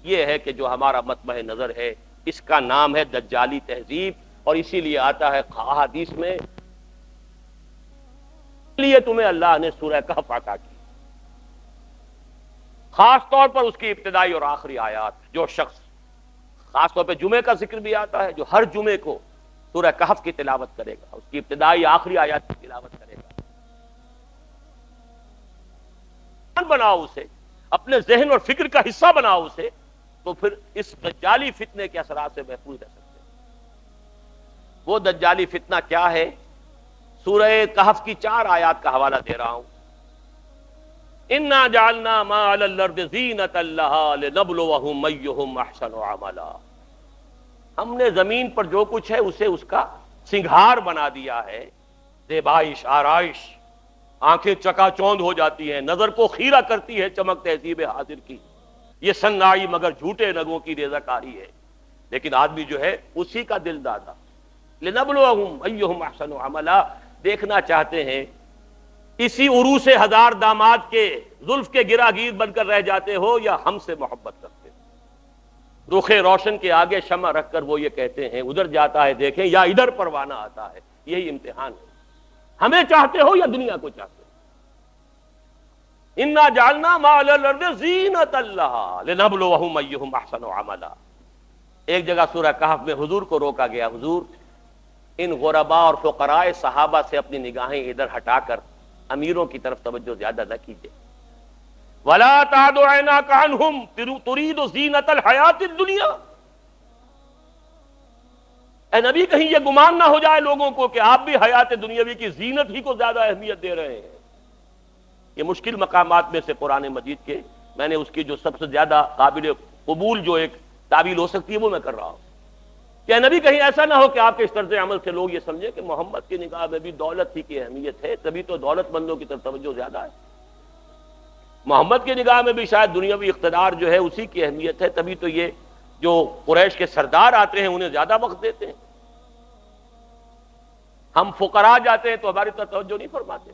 یہ ہے کہ جو ہمارا مطمع نظر ہے، اس کا نام ہے دجالی تہذیب. اور اسی لیے آتا ہے احادیث میں، لیے تمہیں اللہ نے سورہ کہف عطا کی، خاص طور پر اس کی ابتدائی اور آخری آیات. جو شخص، خاص طور پہ جمعے کا ذکر بھی آتا ہے، جو ہر جمعے کو سورہ کہف کی تلاوت کرے گا، اس کی ابتدائی آخری آیات کی تلاوت کرے گا، بناؤ اسے، اپنے ذہن اور فکر کا حصہ بناؤ اسے، تو پھر اس دجالی فتنے کے اثرات سے محفوظ رہ سکتے ہیں. وہ دجالی فتنہ کیا ہے؟ سورہ کہف کی 4 آیات کا حوالہ دے رہا ہوں. اِنَّا جَعَلْنَا مَا عَلَى الْأَرْضِ زِينَةً لَهَا لِنَبْلُوَهُمْ أَيُّهُمْ أَحْسَنُ عَمَلًا. ہم نے زمین پر جو کچھ ہے اسے اس کا سنگھار بنا دیا ہے، زیبائش، آرائش. آنکھیں چکا چوند ہو جاتی ہیں، نظر کو خیرہ کرتی ہے چمک تہذیب حاضر کی. یہ سنائی مگر جھوٹے نگوں کی ریزہ کاری ہے. لیکن آدمی جو ہے اسی کا دل دادا. لِنَبْلُوَهُمْ أَيُّهُمْ أَحْسَنُ عَمَلًا. دیکھنا چاہتے ہیں اسی عروس ہزار داماد کے زلف کے گراگیر بن کر رہ جاتے ہو یا ہم سے محبت کرتے ہو. رخ روشن کے آگے شمع رکھ کر وہ یہ کہتے ہیں ادھر جاتا ہے دیکھیں یا ادھر پروانہ آتا ہے. یہی امتحان ہے. ہمیں چاہتے ہو یا دنیا کو چاہتے ہو؟ اِنَّا جَعَلْنَا مَا عَلَى الْأَرْضِ زِينَةً لَهَا لِنَبْلُوَهُمْ أَيُّهُمْ أَحْسَنُ عَمَلًا. ایک جگہ سورہ کہف میں حضور کو روکا گیا، حضور ان غرباء اور فقراء صحابہ سے اپنی نگاہیں ادھر ہٹا کر امیروں کی طرف توجہ زیادہ نہ کیجیے. وَلَا تَعْدُ عَيْنَاكَ عَنْهُمْ تُرِيدُ زِينَةَ الْحَيَاةِ الدُّنْيَا. اے نبی کہیں یہ گمان نہ ہو جائے لوگوں کو کہ آپ بھی حیات دنیاوی کی زینت ہی کو زیادہ اہمیت دے رہے ہیں. یہ مشکل مقامات میں سے قرآن مجید کے میں نے اس کی جو سب سے زیادہ قابل قبول جو ایک تعبیر ہو سکتی ہے وہ میں کر رہا ہوں کہ نبی کہیں ایسا نہ ہو کہ آپ کے اس طرز عمل سے لوگ یہ سمجھیں کہ محمد کی نگاہ میں بھی دولت ہی کی اہمیت ہے، تبھی تو دولت مندوں کی طرف توجہ زیادہ ہے. محمد کی نگاہ میں بھی شاید دنیاوی اقتدار جو ہے اسی کی اہمیت ہے، تبھی تو یہ جو قریش کے سردار آتے ہیں انہیں زیادہ وقت دیتے ہیں. ہم فقراء جاتے ہیں تو ہماری طرف توجہ نہیں فرماتے.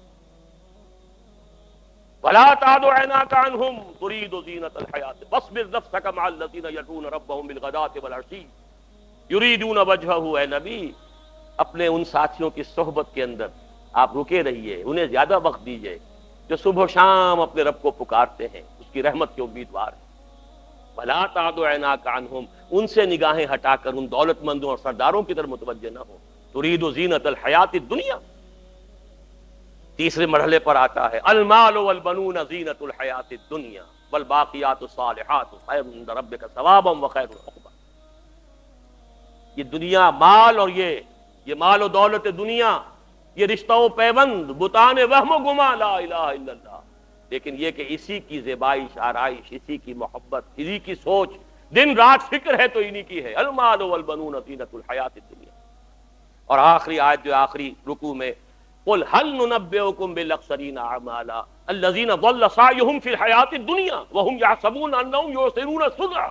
وَلَا تَعْدُ عَيْنَاكَ عَنْهُمْ تُرِيدُ زِينَةَ الْحَيَاةِ وَاصْبِرْ نَفْسَكَ مَعَ الَّذِينَ يَدْعُونَ رَبَّهُمْ بِالْغَدَاةِ وَالْعَشِيِّ يُرِيدُونَ وَجْهَهُ. اے نبی اپنے ان ساتھیوں کی صحبت کے اندر آپ رکے رہیے، انہیں زیادہ وقت دیجیے جو صبح و شام اپنے رب کو پکارتے ہیں، اس کی رحمت کے امیدوار ہیں. وَلَا تَعْدُ عَيْنَاكَ عَنْهُمْ، ان سے نگاہیں ہٹا کر ان دولت مندوں اور سرداروں کی طرف متوجہ نہ ہو. تُرِيدُ زِينَةَ الْحَيَاةِ الدُّنْيَا. تیسرے مرحلے پر آتا ہے المال والبنون زینۃ الحیات الدنیا والباقیات الصالحات خیر عند ربک ثوابا وخیر عقبا. یہ دنیا، مال، اور یہ مال و دولت دنیا، یہ رشتہ و پیوند، بتان وہم و گما، لا الہ الا اللہ. لیکن یہ کہ اسی کی زیبائش آرائش، اسی کی محبت، اسی کی سوچ، دن رات فکر ہے تو انہی کی ہے. المال والبنون زینۃ الحیات الدنیا. اور آخری آیت جو آخری رکوع میں قل هل ننبئكم بالاخسرین اعمالا الذین ضل سعیهم فی الحیاۃ الدنیا وهم یحسبون انهم یحسنون صنعا.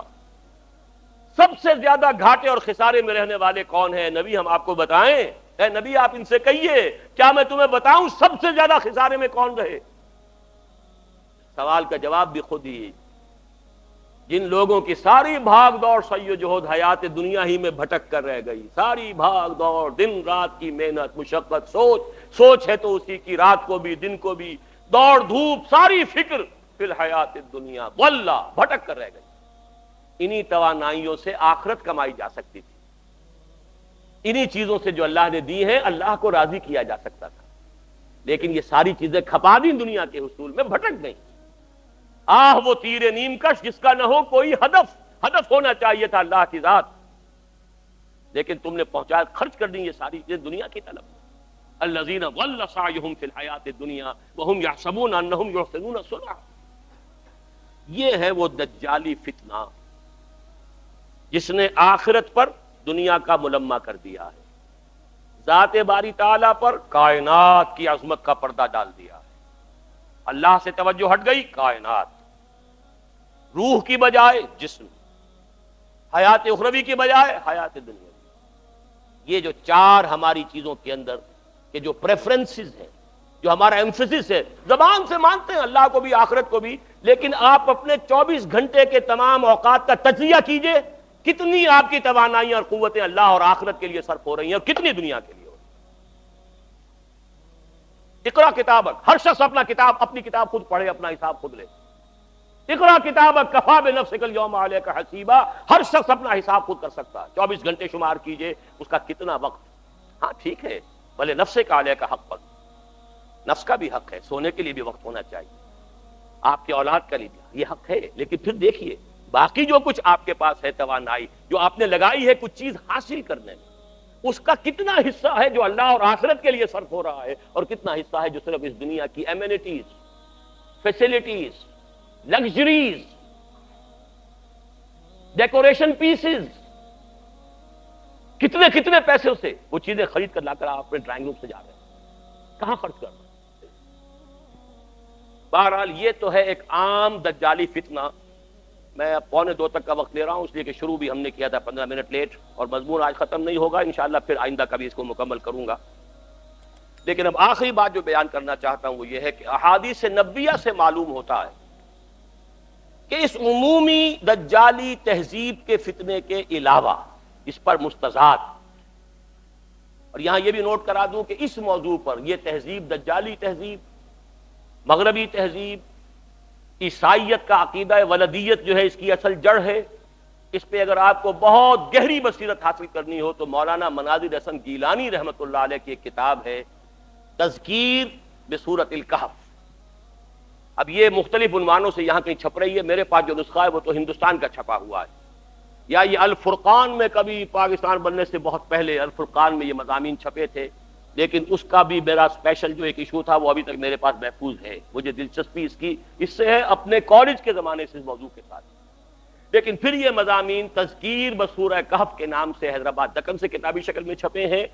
سب سے زیادہ گھاٹے اور خسارے میں رہنے والے کون ہیں؟ نبی ہم آپ کو بتائیں. اے نبی آپ ان سے کہیے، کیا میں تمہیں بتاؤں سب سے زیادہ خسارے میں کون رہے؟ سوال کا جواب بھی خود ہی. جن لوگوں کی ساری بھاگ دوڑ سعی و جہد حیات دنیا ہی میں بھٹک کر رہ گئی، ساری بھاگ دوڑ، دن رات کی محنت، مشقت، سوچ ہے تو اسی کی، رات کو بھی دن کو بھی، دوڑ دھوپ، ساری فکر فی الحیات الدنیا، واللہ بھٹک کر رہ گئی. انہی توانائیوں سے آخرت کمائی جا سکتی تھی، انہی چیزوں سے جو اللہ نے دی ہیں اللہ کو راضی کیا جا سکتا تھا. لیکن یہ ساری چیزیں کھپا دیں دنیا کے حصول میں، بھٹک گئیں. وہ تیر نیم کش جس کا نہ ہو کوئی ہدف ہونا چاہیے تھا اللہ کی ذات، لیکن تم نے پہنچا خرچ کر دی یہ ساری چیزیں دنیا کی طلب. الذین ضل سعیہم فی الحیات الدنیا وہم یحسبون انہم یحسنون صنعا. یہ ہے وہ دجالی فتنہ جس نے آخرت پر دنیا کا ملمہ کر دیا ہے، ذات باری تعالیٰ پر کائنات کی عظمت کا پردہ ڈال دیا ہے. اللہ سے توجہ ہٹ گئی، کائنات، روح کی بجائے جسم، حیات اخروی کی بجائے حیات دنیا. یہ جو چار ہماری چیزوں کے اندر کے جو پریفرنسز ہیں، جو ہمارا ایمفیسس ہے، زبان سے مانتے ہیں اللہ کو بھی آخرت کو بھی، لیکن آپ اپنے 24 گھنٹے کے تمام اوقات کا تجزیہ کیجئے، کتنی آپ کی توانائیاں اور قوتیں اللہ اور آخرت کے لیے صرف ہو رہی ہیں اور کتنی دنیا کے لیے. اقرا کتابک، ہر شخص اپنی کتاب خود پڑھے، اپنا حساب خود لے. اقرا کتابک کفا بنفسک اليوم علیک حسیبا. ہر شخص اپنا حساب خود کر سکتا ہے. 24 گھنٹے شمار کیجئے اس کا کتنا وقت. ہاں ٹھیک ہے، بھلے نفسک علیک حق پر، نفس کا بھی حق ہے، سونے کے لیے بھی وقت ہونا چاہیے، آپ کے اولاد کا لیے بھی یہ حق ہے. لیکن پھر دیکھیے باقی جو کچھ آپ کے پاس ہے توانائی جو آپ نے لگائی ہے کچھ چیز حاصل کرنے میں، اس کا کتنا حصہ ہے جو اللہ اور آخرت کے لیے صرف ہو رہا ہے، اور کتنا حصہ ہے جو صرف اس دنیا کی amenities, facilities, luxuries, decoration pieces, کتنے پیسے سے وہ چیزیں خرید کر لا کر آپ اپنے ڈرائنگ روم سے جا رہے ہیں، کہاں خرچ کرنا. بہرحال یہ تو ہے ایک عام دجالی فتنہ. میں اب 1:45 تک کا وقت لے رہا ہوں اس لیے کہ شروع بھی ہم نے کیا تھا 15 منٹ لیٹ، اور مضمون آج ختم نہیں ہوگا، انشاءاللہ پھر آئندہ کبھی اس کو مکمل کروں گا. لیکن اب آخری بات جو بیان کرنا چاہتا ہوں وہ یہ ہے کہ احادیث نبویہ سے معلوم ہوتا ہے کہ اس عمومی دجالی تہذیب کے فتنے کے علاوہ اس پر مستضاد، اور یہاں یہ بھی نوٹ کرا دوں کہ اس موضوع پر یہ تہذیب، دجالی تہذیب، مغربی تہذیب، عیسائیت کا عقیدہ ولدیت جو ہے اس کی اصل جڑ ہے. اس پہ اگر آپ کو بہت گہری بصیرت حاصل کرنی ہو تو مولانا مناظر حسن گیلانی رحمۃ اللہ علیہ کی ایک کتاب ہے تذکیر بسورۃ الکہف. اب یہ مختلف عنوانوں سے یہاں کہیں چھپ رہی ہے، میرے پاس جو نسخہ ہے وہ تو ہندوستان کا چھپا ہوا ہے، یا یہ الفرقان میں کبھی پاکستان بننے سے بہت پہلے الفرقان میں یہ مضامین چھپے تھے، لیکن اس کا بھی میرا اسپیشل جو ایک ایشو تھا وہ ابھی تک میرے پاس محفوظ ہے. مجھے دلچسپی اس سے ہے اپنے کالج کے زمانے سے اس موضوع کے ساتھ. لیکن پھر یہ مضامین تذکیر بسورہ کہف کے نام سے حیدرآباد دکن سے کتابی شکل میں چھپے ہیں،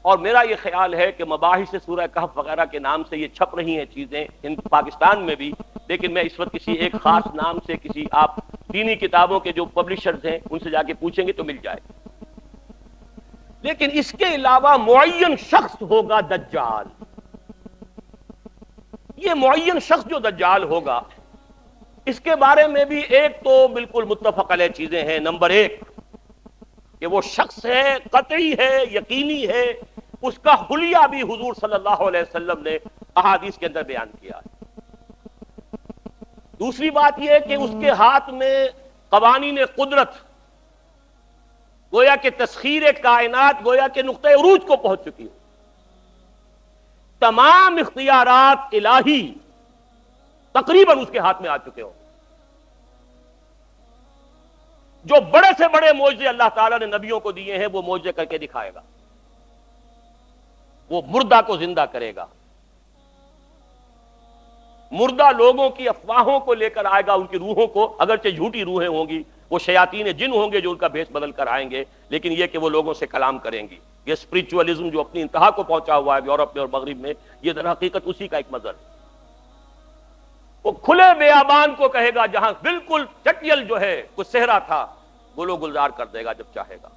اور میرا یہ خیال ہے کہ مباحث سورہ کہف وغیرہ کے نام سے یہ چھپ رہی ہیں چیزیں پاکستان میں بھی. لیکن میں اس وقت کسی ایک خاص نام سے کسی آپ دینی کتابوں کے جو پبلشرز ہیں ان سے جا کے پوچھیں گے تو مل جائے. لیکن اس کے علاوہ معین شخص ہوگا دجال. یہ معین شخص جو دجال ہوگا اس کے بارے میں بھی ایک تو بالکل متفق علیہ چیزیں ہیں. نمبر ایک کہ وہ شخص ہے، قطعی ہے، یقینی ہے، اس کا حلیہ بھی حضور صلی اللہ علیہ وسلم نے احادیث کے اندر بیان کیا ہے. دوسری بات یہ کہ اس کے ہاتھ میں قوانین قدرت، گویا کہ تسخیر کائنات گویا کہ نقطۂ عروج کو پہنچ چکی ہو. تمام اختیارات الہی تقریباً اس کے ہاتھ میں آ چکے ہوں. جو بڑے سے بڑے معجزے اللہ تعالیٰ نے نبیوں کو دیے ہیں وہ معجزے کر کے دکھائے گا. وہ مردہ کو زندہ کرے گا، مردہ لوگوں کی افواہوں کو لے کر آئے گا، ان کی روحوں کو، اگرچہ جھوٹی روحیں ہوں گی، وہ شیاطین جن ہوں گے جو ان کا بھیس بدل کر آئیں گے، لیکن یہ کہ وہ لوگوں سے کلام کریں گی. یہ اسپرچولیزم جو اپنی انتہا کو پہنچا ہوا ہے یورپ میں اور مغرب میں، یہ در حقیقت اسی کا ایک مظہر ہے. وہ کھلے بیابان کو کہے گا جہاں بالکل چٹیل جو ہے کچھ صحرا تھا، گلو گلزار کر دے گا جب چاہے گا.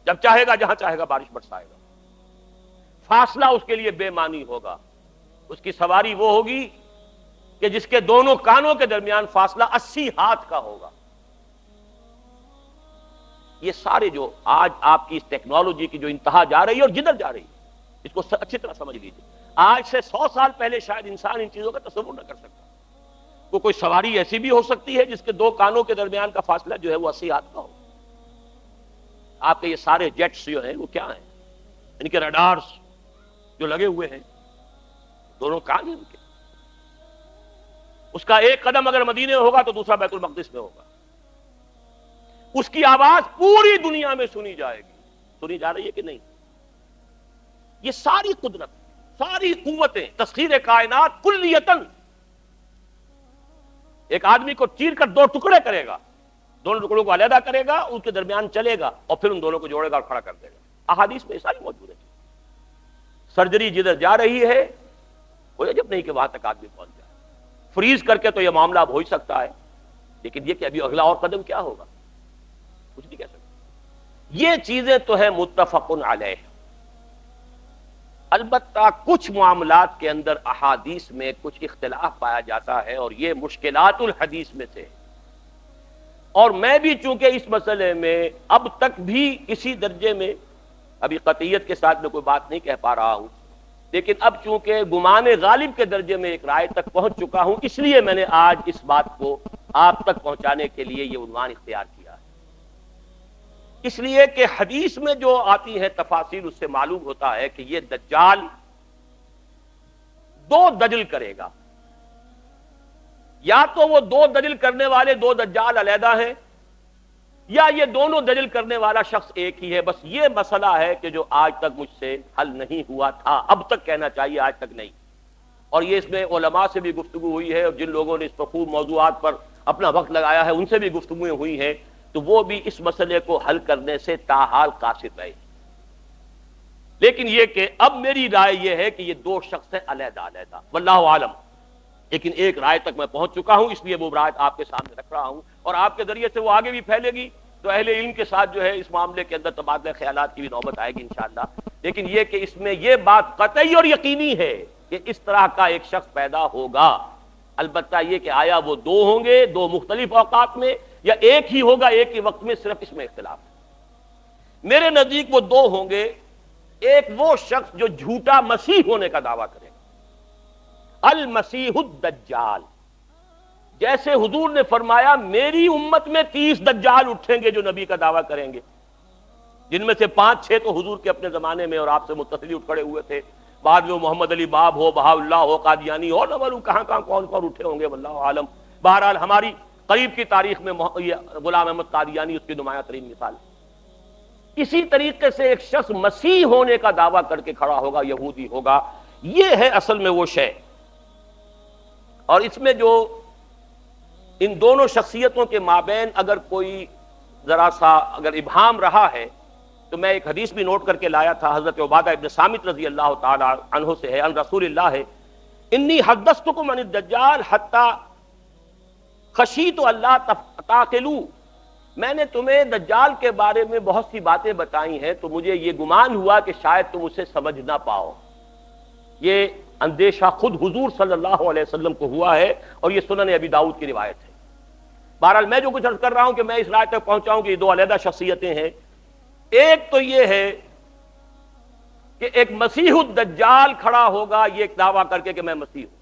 جب چاہے گا جہاں چاہے گا بارش برسائے گا. فاصلہ اس کے لیے بے معنی ہوگا. اس کی سواری وہ ہوگی کہ جس کے دونوں کانوں کے درمیان فاصلہ 80 ہاتھ کا ہوگا. یہ سارے جو آج آپ کی اس ٹیکنالوجی کی جو انتہا جا رہی ہے اور جدھر جا رہی ہے، اس کو اچھی طرح سمجھ لیجیے. آج سے 100 سال پہلے شاید انسان ان چیزوں کا تصور نہ کر سکتا. وہ کوئی سواری ایسی بھی ہو سکتی ہے جس کے دو کانوں کے درمیان کا فاصلہ جو ہے وہ 80 ہاتھ کا ہو. آپ کے یہ سارے جیٹس جو ہیں وہ کیا ہیں؟ ان کے ریڈارز جو لگے ہوئے ہیں، دونوں کان ہیں ان کے. اس کا ایک قدم اگر مدینے میں ہوگا تو دوسرا بیت المقدس میں ہوگا. اس کی آواز پوری دنیا میں سنی جائے گی. سنی جا رہی ہے کہ نہیں؟ یہ ساری قدرت، ساری قوتیں، تسخیر کائنات کلیتاً ایک آدمی کو چیر کر دو ٹکڑے کرے گا، دونوں ٹکڑوں کو علیحدہ کرے گا، ان کے درمیان چلے گا اور پھر ان دونوں کو جوڑے گا اور کھڑا کر دے گا. احادیث میں ساری موجود ہے. سرجری جدھر جا رہی ہے وہ جب نہیں کہ وہاں تک آدمی پہنچ جائے. فریز کر کے تو یہ معاملہ اب ہو ہی سکتا ہے، لیکن یہ کہ ابھی اگلا اور قدم کیا ہوگا کچھ نہیں کہہ سکتے. یہ چیزیں تو ہے متفق علیہ. البتہ کچھ معاملات کے اندر احادیث میں کچھ اختلاف پایا جاتا ہے اور یہ مشکلات الحدیث میں سے. اور میں بھی چونکہ اس مسئلے میں اب تک بھی کسی درجے میں ابھی قطعیت کے ساتھ میں کوئی بات نہیں کہہ پا رہا ہوں، لیکن اب چونکہ گمان غالب کے درجے میں ایک رائے تک پہنچ چکا ہوں، اس لیے میں نے آج اس بات کو آپ تک پہنچانے کے لیے یہ عنوان اختیار کیا ہے. اس لیے کہ حدیث میں جو آتی ہے تفاصیل، اس سے معلوم ہوتا ہے کہ یہ دجال دو دجل کرے گا. یا تو وہ دو دجل کرنے والے دو دجال علیحدہ ہیں، یا یہ دونوں دجل کرنے والا شخص ایک ہی ہے. بس یہ مسئلہ ہے کہ جو آج تک مجھ سے حل نہیں ہوا تھا، اب تک کہنا چاہیے آج تک نہیں. اور یہ اس میں علماء سے بھی گفتگو ہوئی ہے، اور جن لوگوں نے اس پر خوب موضوعات پر اپنا وقت لگایا ہے ان سے بھی گفتگویں ہوئی ہیں، تو وہ بھی اس مسئلے کو حل کرنے سے تاحال قاصر رہے. لیکن یہ کہ اب میری رائے یہ ہے کہ یہ دو شخص ہیں علیحدہ علیحدہ، واللہ عالم. لیکن ایک رائے تک میں پہنچ چکا ہوں، اس لیے وہ رائے آپ کے سامنے رکھ رہا ہوں، اور آپ کے ذریعے سے وہ آگے بھی پھیلے گی تو اہل علم کے ساتھ جو ہے اس معاملے کے اندر تبادلہ خیالات کی بھی نوبت آئے گی انشاءاللہ. لیکن یہ کہ اس میں یہ بات قطعی اور یقینی ہے کہ اس طرح کا ایک شخص پیدا ہوگا. البتہ یہ کہ آیا وہ دو ہوں گے دو مختلف اوقات میں، یا ایک ہی ہوگا ایک ہی وقت میں، صرف اس میں اختلاف ہے. میرے نزدیک وہ دو ہوں گے. ایک وہ شخص جو جھوٹا مسیح ہونے کا دعویٰ کرے گا، المسیح الدجال. جیسے حضور نے فرمایا میری امت میں 30 دجال اٹھیں گے جو نبی کا دعویٰ کریں گے، جن میں سے 5-6 تو حضور کے اپنے زمانے میں اور آپ سے متصل اٹھ کھڑے ہوئے تھے. بعد میں محمد علی باب ہو، بہاء اللہ ہو، قادیانی ہو، نہ معلوم کہاں کہاں کون کون اٹھے ہوں گے، واللہ عالم. بہرحال ہماری قریب کی تاریخ میں غلام احمد قادیانی اس کی نمایاں ترین مثال. اسی طریقے سے ایک شخص مسیح ہونے کا دعویٰ کر کے کھڑا ہوگا، یہودی ہوگا. یہ ہے اصل میں وہ شے. اور اس میں جو ان دونوں شخصیتوں کے مابین اگر کوئی ذرا سا اگر ابہام رہا ہے تو میں ایک حدیث بھی نوٹ کر کے لایا تھا، حضرت عبادہ ابن صامت رضی اللہ تعالی عنہ سے ہے، ان رسول اللہ ہے، انی حدثتکم عن الدجال حتی خشیت اللہ تعقلوا. میں نے تمہیں دجال کے بارے میں بہت سی باتیں بتائی ہیں تو مجھے یہ گمان ہوا کہ شاید تم اسے سمجھ نہ پاؤ. یہ اندیشہ خود حضور صلی اللہ علیہ وسلم کو ہوا ہے اور یہ سنن ابی داؤد کی روایت ہے. بہرحال میں جو کچھ عرض کر رہا ہوں کہ میں اس رائے تک پہنچاؤں کہ یہ دو علیحدہ شخصیتیں ہیں. ایک تو یہ ہے کہ ایک مسیح الدجال کھڑا ہوگا یہ ایک دعویٰ کر کے کہ میں مسیح ہوں.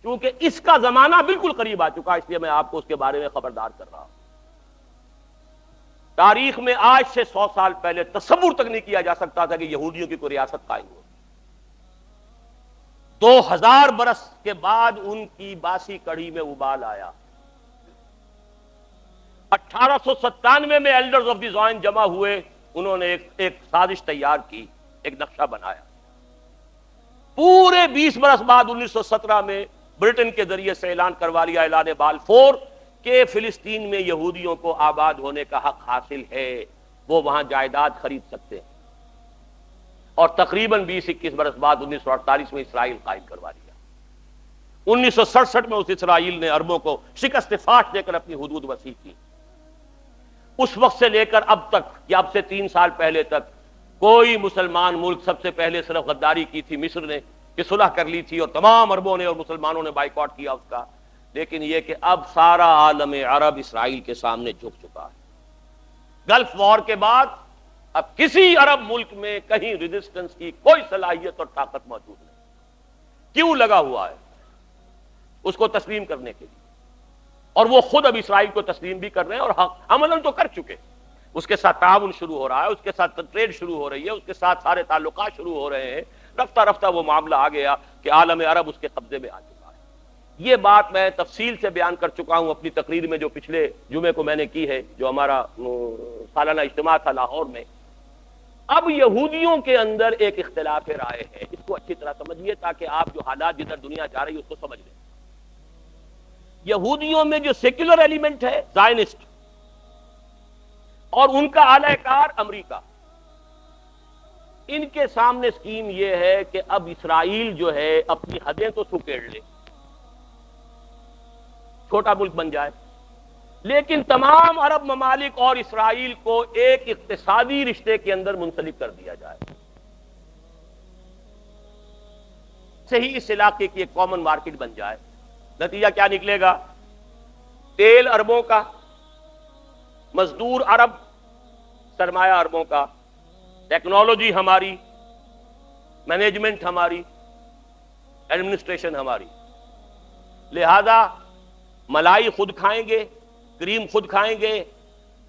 چونکہ اس کا زمانہ بالکل قریب آ چکا اس لیے میں آپ کو اس کے بارے میں خبردار کر رہا ہوں. تاریخ میں آج سے 100 سال پہلے تصور تک نہیں کیا جا سکتا تھا کہ یہودیوں کی کوئی ریاست قائم ہو. 2000 برس کے بعد ان کی باسی کڑی میں ابال آیا. 1897 میں ایلڈرز آف دی زائن جمع ہوئے, انہوں نے ایک سازش تیار کی, ایک نقشہ بنایا. پورے 20 برس بعد 1917 میں برٹن کے ذریعے سے اعلان کروا لیا, اعلان بالفور, کہ فلسطین میں یہودیوں کو آباد ہونے کا حق حاصل ہے, وہ وہاں جائیداد خرید سکتے ہیں. اور تقریباً 20-21 برس بعد 1948 میں اسرائیل قائم کروا لیا. 1967 میں اس اسرائیل نے عربوں کو شکست فاش دے کر اپنی حدود وسیع کی. اس وقت سے لے کر اب تک یا اب سے 3 سال پہلے تک کوئی مسلمان ملک, سب سے پہلے صرف غداری کی تھی مصر نے کہ صلح کر لی تھی اور تمام عربوں نے اور مسلمانوں نے بائیکاٹ کیا اس کا, لیکن یہ کہ اب سارا عالم عرب اسرائیل کے سامنے جھک چکا ہے. گلف وار کے بعد اب کسی عرب ملک میں کہیں ریزسٹنس کی کوئی صلاحیت اور طاقت موجود نہیں. کیوں لگا ہوا ہے؟ اس کو تسلیم کرنے کے لیے, اور وہ خود اب اسرائیل کو تسلیم بھی کر رہے ہیں اور عملاً تو کر چکے. اس کے ساتھ تعاون شروع ہو رہا ہے, اس کے ساتھ ٹریڈ شروع ہو رہی ہے, اس کے ساتھ سارے تعلقات شروع ہو رہے ہیں. رفتہ رفتہ وہ معاملہ آ گیا کہ عالم عرب اس کے قبضے میں آ چکا ہے. یہ بات میں تفصیل سے بیان کر چکا ہوں اپنی تقریر میں جو پچھلے جمعے کو میں نے کی ہے, جو ہمارا سالانہ اجتماع تھا لاہور میں. اب یہودیوں کے اندر ایک اختلاف رائے ہے, اس کو اچھی طرح سمجھیے تاکہ آپ جو حالات جدھر دنیا جا رہی ہے اس کو سمجھ لیں. یہودیوں میں جو سیکولر ایلیمنٹ ہے زائنسٹ, اور ان کا اعلی کار امریکہ, ان کے سامنے اسکیم یہ ہے کہ اب اسرائیل جو ہے اپنی حدیں تو سکیڑ لے, چھوٹا ملک بن جائے, لیکن تمام عرب ممالک اور اسرائیل کو ایک اقتصادی رشتے کے اندر منسلک کر دیا جائے. صحیح اس علاقے کی ایک کامن مارکیٹ بن جائے. نتیجہ کیا نکلے گا؟ تیل عربوں کا, مزدور عرب, سرمایہ عربوں کا, ٹیکنالوجی ہماری, مینجمنٹ ہماری, ایڈمنسٹریشن ہماری. لہذا ملائی خود کھائیں گے, کریم خود کھائیں گے,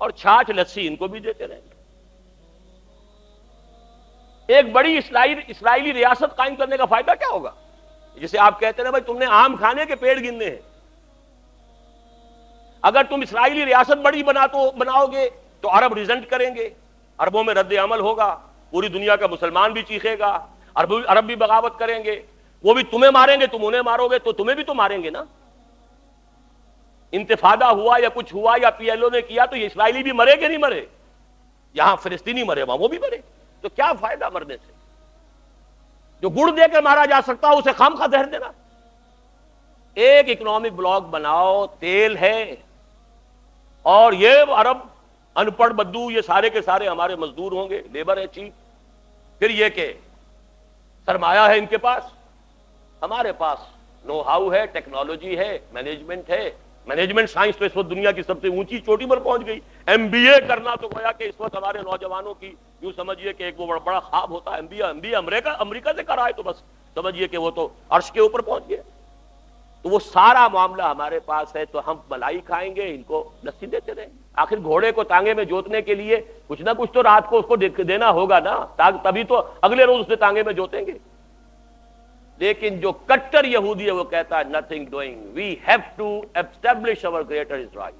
اور چھاچھ لسی ان کو بھی دیتے رہیں گے. ایک بڑی اسرائیلی ریاست قائم کرنے کا فائدہ کیا ہوگا؟ جسے آپ کہتے ہیں بھائی تم نے آم کھانے کے پیڑ گننے ہیں. اگر تم اسرائیلی ریاست بڑی بناؤ گے تو عرب ریزنٹ کریں گے, عربوں میں رد عمل ہوگا, پوری دنیا کا مسلمان بھی چیخے گا, عرب بھی بغاوت کریں گے, وہ بھی تمہیں ماریں گے, تم انہیں مارو گے تو تمہیں بھی تو ماریں گے نا. انتفاضہ ہوا یا کچھ ہوا یا پی ایل او نے کیا تو یہ اسرائیلی بھی مرے کہ نہیں مرے؟ یہاں فلسطینی مرے, وہاں وہ بھی مرے, تو کیا فائدہ مرنے سے؟ جو گڑ دے کر مارا جا سکتا اسے خامخواہ زہر دینا. ایک اکنامک بلاک بناؤ, تیل ہے, اور یہ عرب ان پڑھ بدو یہ سارے کے سارے ہمارے مزدور ہوں گے, لیبر ہے چیپ. پھر یہ کہ سرمایہ ہے ان کے پاس, ہمارے پاس نو ہاؤ ہے, ٹیکنالوجی ہے, مینجمنٹ ہے. مینجمنٹ سائنس تو اس وقت دنیا کی سب سے اونچی چوٹی پر پہنچ گئی. ایم بی اے کرنا تو گویا کہ اس وقت ہمارے نوجوانوں کی یوں سمجھیے کہ ایک وہ بڑا خواب ہوتا ہے. ایم بی اے امریکہ سے کرائے تو بس سمجھیے کہ وہ تو عرش کے اوپر پہنچ گئے. تو وہ سارا معاملہ ہمارے پاس ہے, تو ہم ملائی کھائیں گے, ان کو لسی دیتے رہیں. آخر گھوڑے کو تانگے میں جوتنے کے لیے کچھ نہ کچھ تو رات کو اس کو دینا ہوگا نا, تبھی تو اگلے روز اسے تانگے میں جوتیں گے. لیکن جو کٹر یہودی ہے وہ کہتا ہے nothing doing, we have to establish our greater Israel.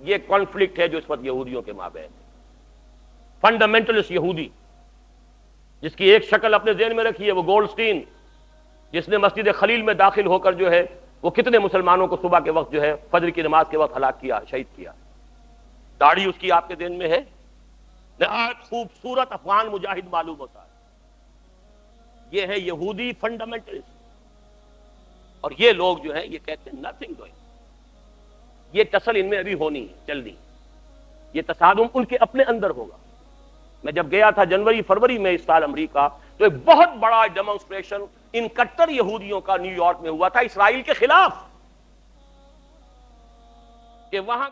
یہ کانفلکٹ ہے جو اس وقت یہودیوں کے مابین ہے. فنڈامنٹلسٹ یہودی جس کی ایک شکل اپنے ذہن میں رکھی ہے, وہ گولڈسٹین, جس نے مسجد خلیل میں داخل ہو کر جو ہے وہ کتنے مسلمانوں کو صبح کے وقت جو ہے فجر کی نماز کے وقت ہلاک کیا, شہید کیا. داڑھی اس کی آپ کے ذہن میں ہے, نہایت خوبصورت افغان مجاہد معلوم ہوتا ہے. یہ ہے یہودی فنڈامنٹلسٹ. اور یہ لوگ جو ہیں یہ کہتے ہیں nothing doing. یہ ٹسل ان میں ابھی ہونی ہے, چلنی. یہ تصادم ان کے اپنے اندر ہوگا. میں جب گیا تھا جنوری فروری میں اس سال امریکہ، تو ایک بہت بڑا ڈیمونسٹریشن ان کٹر یہودیوں کا نیو یارک میں ہوا تھا اسرائیل کے خلاف، کہ وہاں